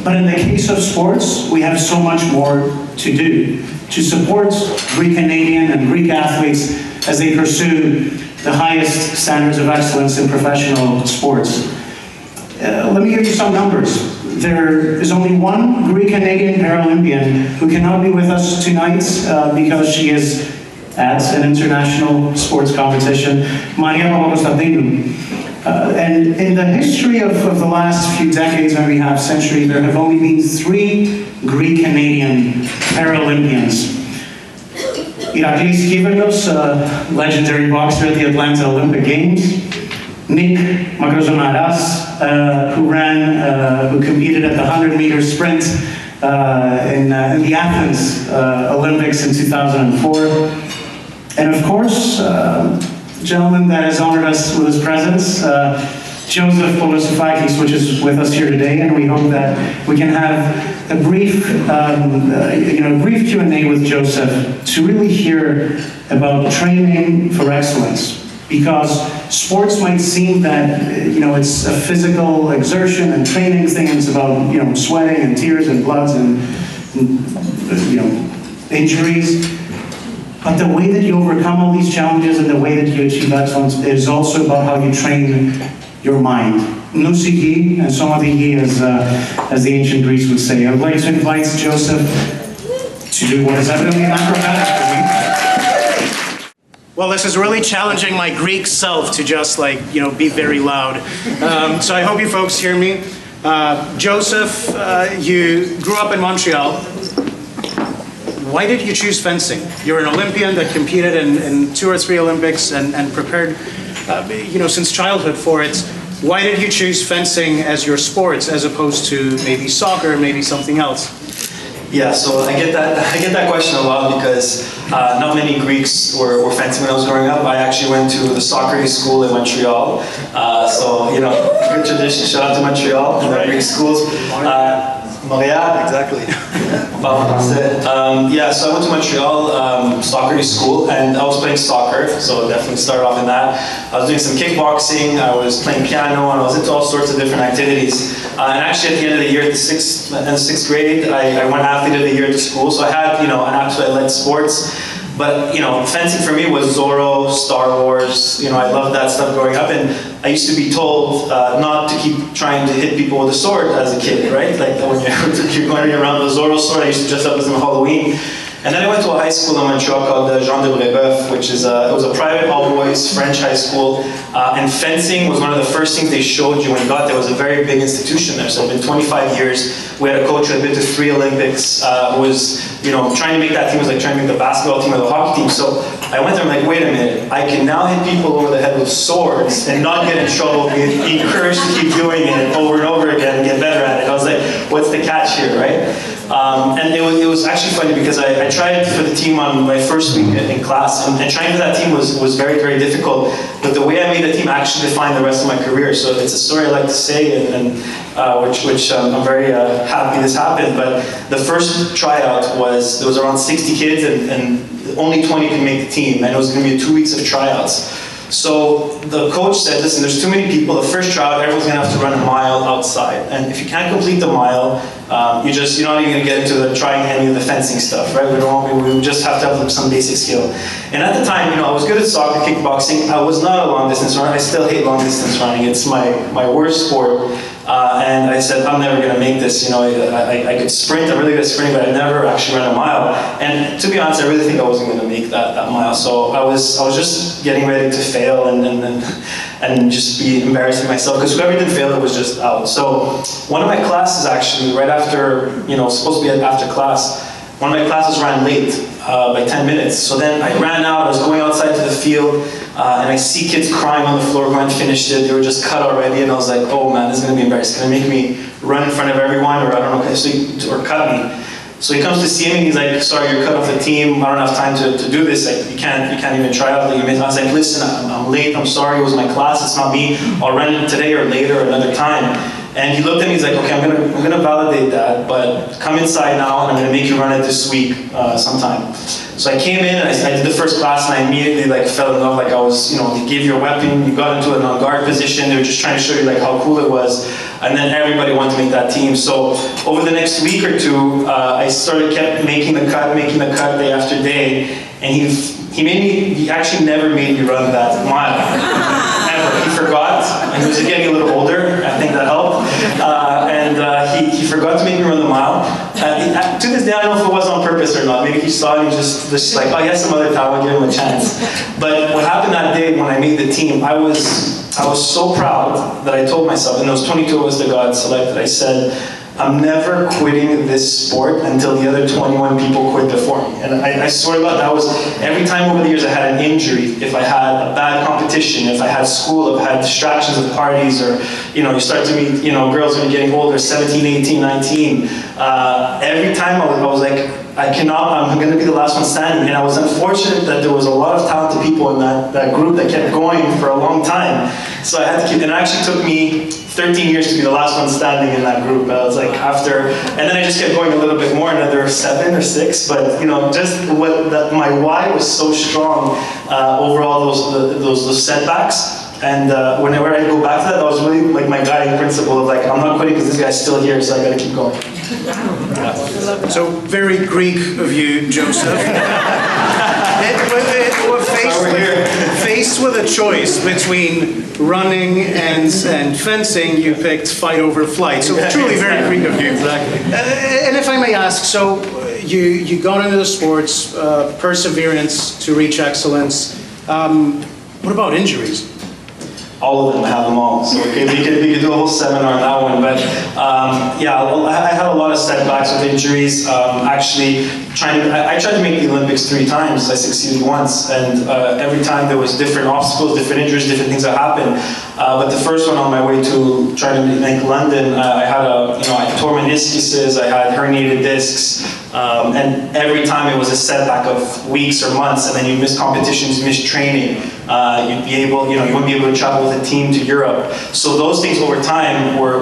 But in the case of sports, we have so much more to do to support Greek Canadian and Greek athletes as they pursue the highest standards of excellence in professional sports. Let me give you some numbers. There is only one Greek-Canadian Paralympian who cannot be with us tonight because she is at an international sports competition, Maria Papakonstantinou. And in the history of the last few decades, maybe half century, there have only been 3 Greek-Canadian Paralympians. Iraklis Kiverlos, a legendary boxer at the Atlanta Olympic Games. Nick Makrozonaras, who competed at the 100-meter sprint in the Athens Olympics in 2004. And of course, the gentleman that has honored us with his presence, Joseph Polosifakis, which is with us here today, and we hope that we can have a brief, brief Q&A with Joseph to really hear about training for excellence. Because sports might seem that, you know, it's a physical exertion and training thing, and it's about, you know, sweating and tears and bloods and you know, injuries. But the way that you overcome all these challenges and the way that you achieve excellence is also about how you train your mind. Nousiki, and somathiki, as the ancient Greeks would say. I would like to invite Joseph to do what is evidently an acrobatic for me. Well, this is really challenging my Greek self to just, like, you know, be very loud. So I hope you folks hear me. Joseph, you grew up in Montreal. Why did you choose fencing? You're an Olympian that competed in 2 or 3 Olympics and prepared, you know, since childhood for it. Why did you choose fencing as your sport as opposed to maybe soccer, maybe something else?
Yeah, so I get that question a lot because not many Greeks were fencing when I was growing up. I actually went to the soccer school in Montreal. So, you know, good tradition. Shout out to Montreal and the Greek schools. Montreal, exactly. Yeah, so I went to Montreal soccer school, and I was playing soccer, so definitely started off in that. I was doing some kickboxing, I was playing piano, and I was into all sorts of different activities. And actually at the end of the year, in the sixth grade, I won athlete of the year at the school, so I had, you know, an absolute, I led sports. But, you know, fencing for me was Zorro, Star Wars, you know, I loved that stuff growing up, and I used to be told not to keep trying to hit people with a sword as a kid, right? Like when you're going around the Zorro sword, I used to dress up as on Halloween. And then I went to a high school in Montreal called Jean de Brébeuf, which is it was a private all-boys French high school, and fencing was one of the first things they showed you when you got there. It was a very big institution there, so it's been 25 years. We had a coach who had been to 3 Olympics, who was, you know, trying to make that team, was like trying to make the basketball team or the hockey team. So I went there, I'm like, wait a minute, I can now hit people over the head with swords and not get in trouble, be encouraged to keep doing it over and over again and get better at it. I was like, what's the catch here, right? And it was actually funny because I tried for the team on my first week in class, and trying for that team was very, very difficult. But the way I made the team actually defined the rest of my career. So it's a story I like to say, and which I'm very happy this happened. But the first tryout there was around 60 kids, and only 20 could make the team, and it was going to be 2 weeks of tryouts. So the coach said, listen, there's too many people. The first tryout, everyone's gonna have to run a mile outside. And if you can't complete the mile, you're not even gonna get into trying any of the fencing stuff, right? We just have to have some basic skill. And at the time, I was good at soccer, kickboxing. I was not a long distance runner. I still hate long distance running. It's my worst sport. And I said, I'm never gonna make this. I could sprint, I'm really good at sprinting, but I never actually ran a mile. And to be honest, I really think I wasn't gonna make that mile. So I was just getting ready to fail and just be embarrassing myself, because whoever didn't fail, it was just out. So one of my classes actually, right after, supposed to be after class, one of my classes ran late by 10 minutes. So then I ran out, I was going outside to the field, and I see kids crying on the floor who hadn't finished it. They were just cut already, and I was like, oh man, this is gonna be embarrassing. It's gonna make me run in front of everyone, or I don't know, or cut me. So he comes to see me and he's like, sorry, you're cut off the team. I don't have time to do this. Like, you can't even try out. I was like, listen, I'm late. I'm sorry. It was my class. It's not me. I'll run it today or later or another time. And he looked at me. He's like, okay, I'm gonna validate that, but come inside now and I'm gonna make you run it this week sometime. So I came in and I did the first class, and I immediately fell in love. Like, I was, they gave you a weapon, you got into an on-guard position. They were just trying to show you how cool it was. And then everybody wanted to make that team. So over the next week or two, I kept making the cut day after day. And he actually never made me run that mile, ever. He forgot, and he was getting a little older. I think that helped. He forgot to make me run the mile. To this day, I don't know if it was on purpose or not. Maybe he saw it and he just like, oh, he has some other talent, give him a chance. But what happened that day when I made the team, I was so proud that I told myself, and there was 22 of us that got selected, I said, I'm never quitting this sport until the other 21 people quit before me. And I swear to God, that was, every time over the years I had an injury, if I had a bad competition, if I had school, if I had distractions of parties, or, you start to meet, girls when you're getting older, 17, 18, 19. Every time I was like, I'm going to be the last one standing. And I was unfortunate that there was a lot of talented people in that group that kept going for a long time. So I had to keep, and it actually took me 13 years to be the last one standing in that group. I was like, and then I just kept going a little bit more, another 7 or 6, but my why was so strong over all those setbacks. And whenever I go back to that was really my guiding principle of I'm not quitting because this guy's still here, so I gotta keep going.
So very Greek of you, Joseph. Faced with a choice between running and fencing, you picked fight over flight. So truly very Greek of you.
Exactly.
And if I may ask, so you got into the sports, perseverance to reach excellence. What about injuries?
All of them, I have them all. So we could do a whole seminar on that one. But I had a lot of setbacks with injuries. Actually, I tried to make the Olympics 3 times. I succeeded once, and every time there was different obstacles, different injuries, different things that happened. But the first one on my way to try to make London, I tore meniscuses, I had herniated discs, and every time it was a setback of weeks or months, and then you miss competitions, you miss training. You wouldn't be able to travel with a team to Europe. So those things over time were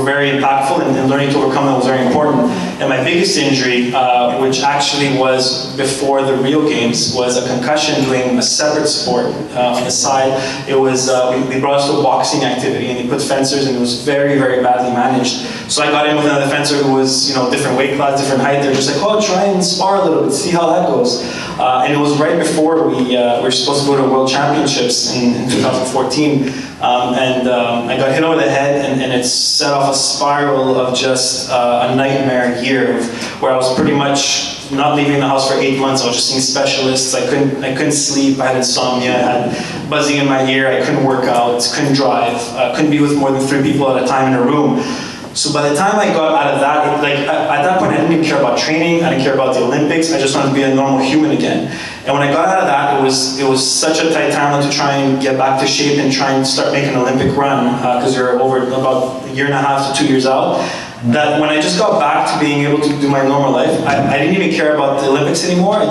very impactful, and learning to overcome them was very important. And my biggest injury, which actually was before the Rio Games, was a concussion doing a separate sport on the side. It was, they brought us to a boxing activity, and they put fencers, and it was very, very badly managed. So I got in with another fencer who was, different weight class, different height. They're just like, oh, try and spar a little bit, see how that goes. And it was right before we were supposed to go to World Championships in 2014. I got hit over the head, and it set off a spiral of just a nightmare year where I was pretty much not leaving the house for 8 months. I was just seeing specialists. I couldn't sleep. I had insomnia. I had buzzing in my ear. I couldn't work out. Couldn't drive. Couldn't be with more than 3 people at a time in a room. So by the time I got out of that, at that point, I didn't even care about training. I didn't care about the Olympics. I just wanted to be a normal human again. And when I got out of that, it was such a tight timeline to try and get back to shape and try and start making an Olympic run, because you're over about 1.5 to 2 years out. that when I just got back to being able to do my normal life, I didn't even care about the Olympics anymore. I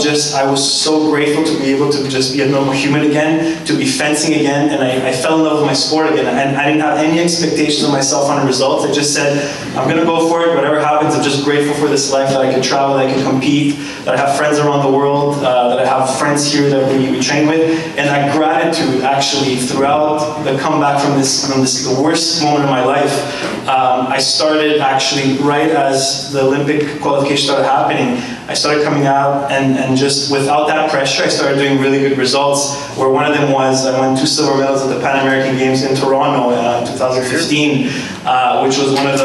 was so grateful to be able to just be a normal human again, to be fencing again, and I fell in love with my sport again. And I didn't have any expectations of myself on the results. I just said, I'm gonna go for it, whatever happens. I'm just grateful for this life, that I can travel, that I can compete, that I have friends around the world, that I have friends here that we train with. And that gratitude actually throughout the comeback from the worst moment of my life, I started actually right as the Olympic qualification started happening. I started coming out and just without that pressure, I started doing really good results, where one of them was I won 2 silver medals at the Pan American Games in Toronto in 2015, which was one of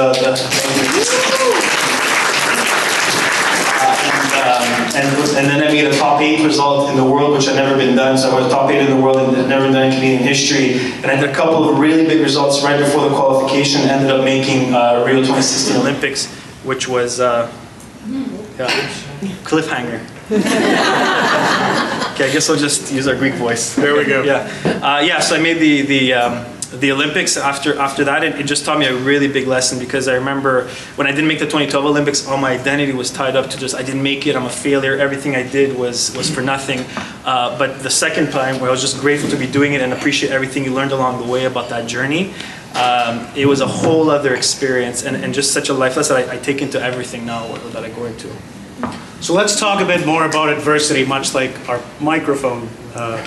and then I made a top 8 result in the world, which had never been done. So I was top 8 in the world and had never done in Canadian history. And I did a couple of really big results right before the qualification. Ended up making Rio 2016 Olympics, which was cliffhanger. Okay, I guess I'll just use our Greek voice.
There we go.
Yeah. So I made the Olympics. After that, it just taught me a really big lesson, because I remember when I didn't make the 2012 Olympics, all my identity was tied up to just, I didn't make it, I'm a failure, everything I did was for nothing. But the second time, where I was just grateful to be doing it and appreciate everything you learned along the way about that journey, it was a whole other experience, and just such a life lesson I take into everything now that I go into.
So let's talk a bit more about adversity, much like our microphone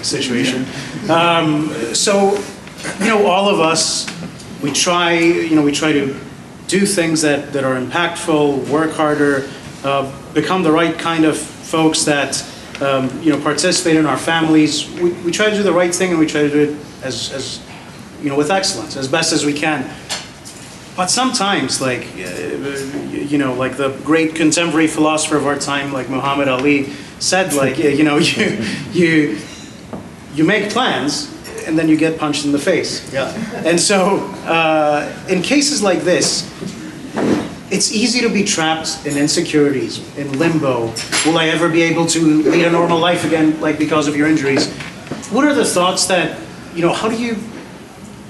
situation. So, all of us, we try to do things that are impactful, work harder, become the right kind of folks that, participate in our families. We try to do the right thing, and we try to do it as with excellence, as best as we can. But sometimes, like the great contemporary philosopher of our time, like Muhammad Ali, said, you make plans, and then you get punched in the face.
Yeah.
And so, in cases like this, it's easy to be trapped in insecurities, in limbo. Will I ever be able to lead a normal life again, because of your injuries? What are the thoughts that, how do you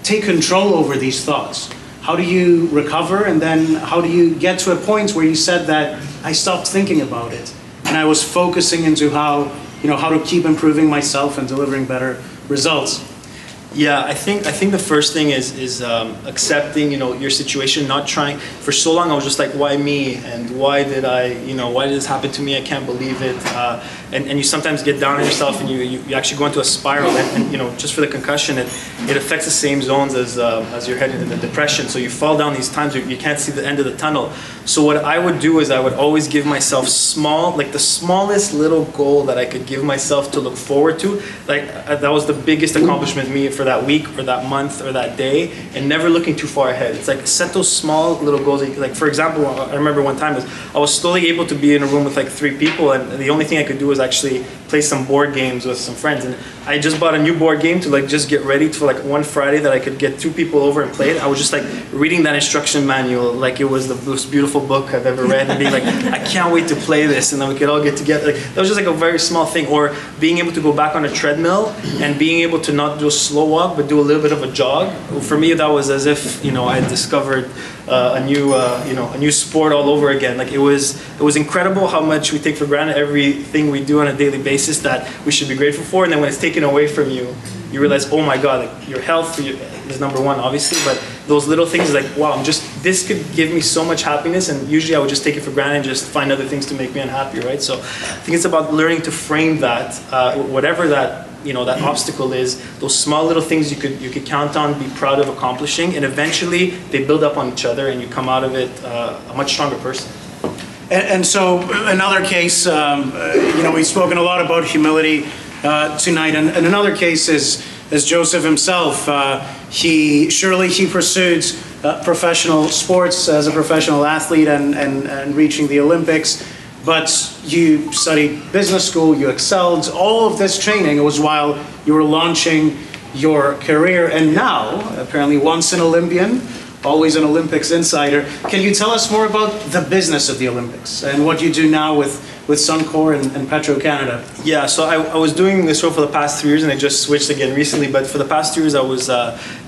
take control over these thoughts? How do you recover, and then how do you get to a point where you said that I stopped thinking about it and I was focusing into how to keep improving myself and delivering better results?
Yeah, I think the first thing is accepting your situation, not trying. For so long I was just like, why me, and why did this happen to me? I can't believe it. And you sometimes get down on yourself, and you actually go into a spiral, and just for the concussion, it affects the same zones as you're headed into depression. So you fall down these times you can't see the end of the tunnel. So what I would do is I would always give myself the smallest little goal that I could give myself to look forward to. That was the biggest accomplishment me for that week or that month or that day, and never looking too far ahead. It's like, set those small little goals. Like, for example, I remember one time I was slowly able to be in a room with 3 people, and the only thing I could do was actually play some board games with some friends. And I just bought a new board game to just get ready for one Friday that I could get 2 people over and play it. I was just reading that instruction manual like it was the most beautiful book I've ever read, and being like, I can't wait to play this, and then we could all get together. That was just a very small thing. Or being able to go back on a treadmill and being able to not do a slow walk but do a little bit of a jog. For me, that was as if I had discovered a new sport all over again. It was incredible how much we take for granted everything we do on a daily basis that we should be grateful for, and then when it's taken away from you, you realize, oh my God, your health is number one, obviously, but those little things wow, this could give me so much happiness, and usually I would just take it for granted and just find other things to make me unhappy, right? So I think it's about learning to frame that, whatever that that obstacle is, those small little things you could count on, be proud of accomplishing, and eventually they build up on each other, and you come out of it a much stronger person.
And so another case, we've spoken a lot about humility tonight, and another case is Joseph himself. He pursued professional sports as a professional athlete and reaching the Olympics. But you studied business school, you excelled. All of this training was while you were launching your career. And now, apparently once an Olympian, always an Olympics insider. Can you tell us more about the business of the Olympics and what you do now with Suncor and Petro-Canada? Yeah,
so I was doing this role for the past 3 years, and I just switched again recently. But for the past 2 years, I was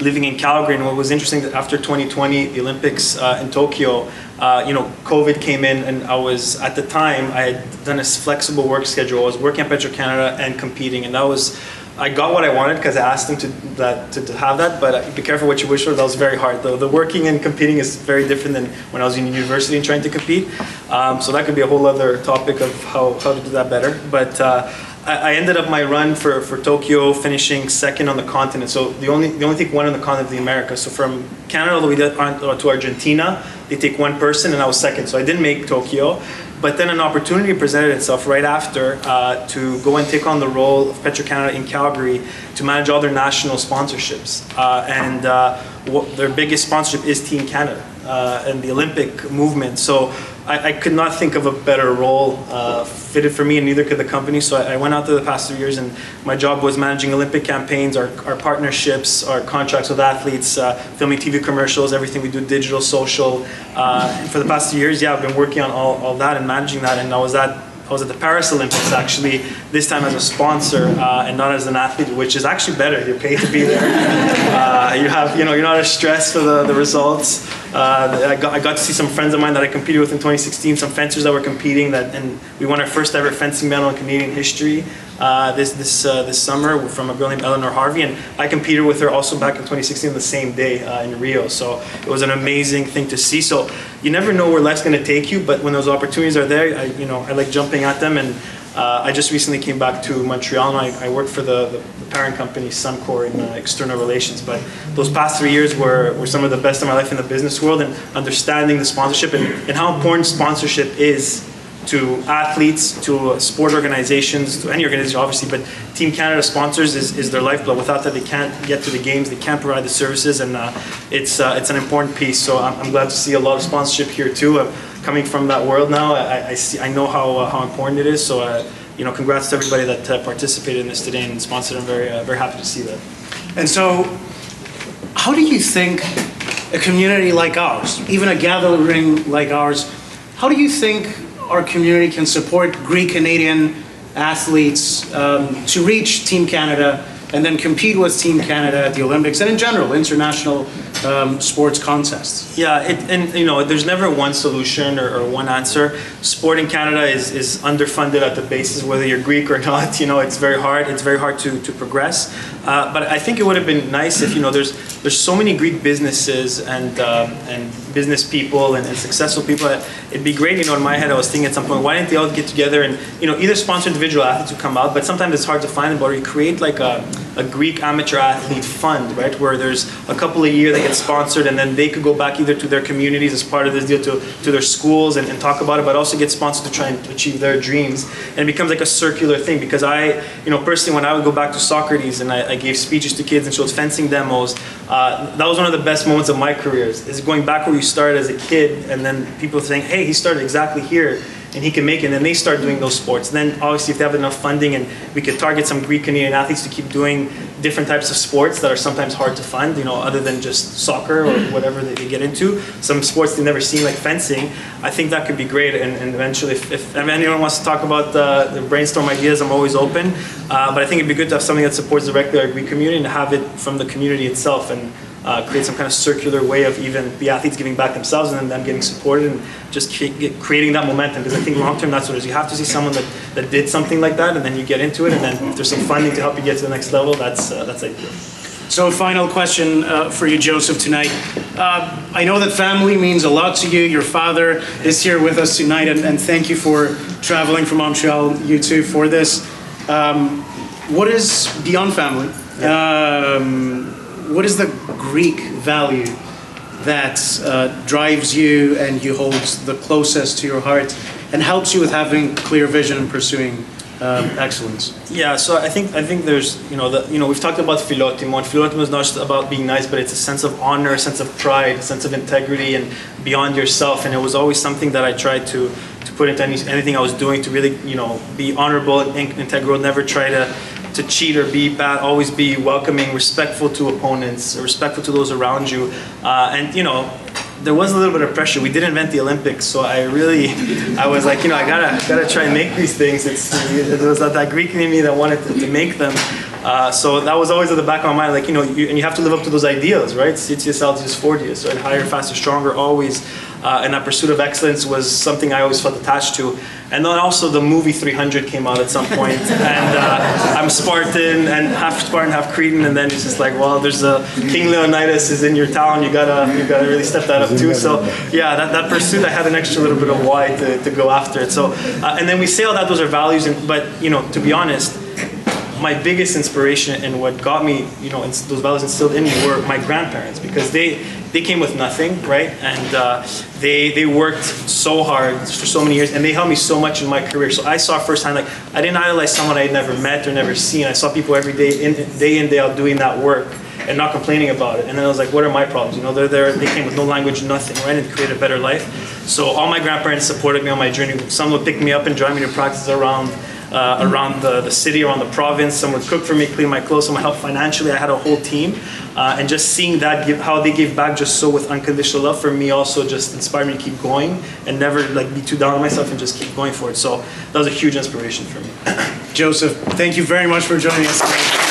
living in Calgary. And what was interesting, that after 2020, the Olympics in Tokyo, COVID came in, and I was, at the time, I had done a flexible work schedule. I was working at Petro-Canada and competing, and I got what I wanted because I asked them to have that, but be careful what you wish for. That was very hard. The working and competing is very different than when I was in university and trying to compete. So that could be a whole other topic of how to do that better. But I ended up my run for Tokyo finishing second on the continent. So they only take one on the continent of the Americas. So from Canada all the way to Argentina, they take one person, and I was second. So I didn't make Tokyo. But then an opportunity presented itself right after to go and take on the role of Petro-Canada in Calgary to manage all their national sponsorships. Their biggest sponsorship is Team Canada and the Olympic movement. So I could not think of a better role fitted for me, and neither could the company. So I went out there the past 3 years, and my job was managing Olympic campaigns, our partnerships, our contracts with athletes, filming TV commercials, everything we do, digital, social. For the past 2 years, I've been working on all that and managing that, and I was at the Paris Olympics actually, this time as a sponsor and not as an athlete, which is actually better. You're paid to be there. You're not as stressed for the results. I got to see some friends of mine that I competed with in 2016, some fencers that were competing, and we won our first ever fencing medal in Canadian history this summer from a girl named Eleanor Harvey, and I competed with her also back in 2016 the same day in Rio. So it was an amazing thing to see. So you never know where life's going to take you, but when those opportunities are there, I like jumping at them. And I just recently came back to Montreal, and I work for the parent company Suncor in external relations. But those past 3 years were some of the best of my life in the business world, and understanding the sponsorship and how important sponsorship is to athletes, to sport organizations, to any organization obviously, but Team Canada sponsors is their lifeblood. Without that, they can't get to the games, they can't provide the services, and it's an important piece. So I'm glad to see a lot of sponsorship here too. Coming from that world now, I know how important it is. So congrats to everybody that participated in this today and sponsored. I'm very happy to see that.
And so, how do you think a community like ours, even a gathering like ours, how do you think our community can support Greek-Canadian athletes to reach Team Canada and then compete with Team Canada at the Olympics and in general, international sports contests? Yeah,
there's never one solution or one answer. Sport in Canada is underfunded at the basis, whether you're Greek or not. It's very hard. It's very hard to progress. But I think it would have been nice if there's so many Greek businesses and business people and successful people. It'd be great. In my head, I was thinking at some point, why didn't they all get together and either sponsor individual athletes who come out, but sometimes it's hard to find them, or you create like a Greek amateur athlete fund, right, where there's a couple a year that get sponsored, and then they could go back either to their communities as part of this deal, to their schools and talk about it, but also get sponsored to try and achieve their dreams. And it becomes like a circular thing, because personally, when I would go back to Socrates and I gave speeches to kids and showed fencing demos, that was one of the best moments of my career, is going back where you started as a kid, and then people saying, hey, he started exactly here, and he can make it, and then they start doing those sports. And then obviously if they have enough funding and we could target some Greek Canadian athletes to keep doing different types of sports that are sometimes hard to fund, other than just soccer or whatever that they get into, some sports they've never seen like fencing, I think that could be great. And eventually if anyone wants to talk about the brainstorm ideas, I'm always open. But I think it'd be good to have something that supports directly our Greek community and have it from the community itself, and create some kind of circular way of even the athletes giving back themselves and then them getting supported, and just creating that momentum. Because I think long term, that's what it is. You have to see someone that did something like that, and then you get into it, and then if there's some funding to help you get to the next level, that's ideal.
So a final question for you, Joseph, tonight. I know that family means a lot to you. Your father is here with us tonight, and thank you for traveling from Montreal, you two, for this. What is beyond family? What is the Greek value that drives you and you hold the closest to your heart and helps you with having clear vision and pursuing excellence?
Yeah, so I think there's we've talked about philotimo, and philotimo is not just about being nice, but it's a sense of honor, a sense of pride, a sense of integrity, and beyond yourself. And it was always something that I tried to put into anything I was doing, to really be honorable and integral, never try to cheat or be bad, always be welcoming, respectful to opponents, respectful to those around you. And there was a little bit of pressure. We did invent the Olympics, so I was like, I gotta try and make these things. There was that Greek in me that wanted to make them. So that was always at the back of my mind, and you have to live up to those ideals, right? CTSL is 40, so higher, faster, stronger, always. and that pursuit of excellence was something I always felt attached to. And then also the movie 300 came out at some point, and I'm Spartan, and half Spartan, half Cretan, and then it's just like, well, there's a King Leonidas is in your town, you gotta really step that up too. So yeah, that pursuit, I had an extra little bit of why to go after it. So, and then we say all that those are values, but to be honest, my biggest inspiration and what got me, those values instilled in me were my grandparents, because they came with nothing, right? And they worked so hard for so many years, and they helped me so much in my career. So I saw firsthand, like, I didn't idolize someone I had never met or never seen. I saw people every day, day in, day out, doing that work and not complaining about it. And then I was like, what are my problems? They came with no language, nothing, right? And create a better life. So all my grandparents supported me on my journey. Some would pick me up and drive me to practice around the city, around the province. Some would cook for me, clean my clothes, some would help financially. I had a whole team. And just seeing that, how they gave back just so with unconditional love, for me also just inspired me to keep going and never be too down on myself and just keep going for it. So that was a huge inspiration for me.
Joseph, thank you very much for joining us today.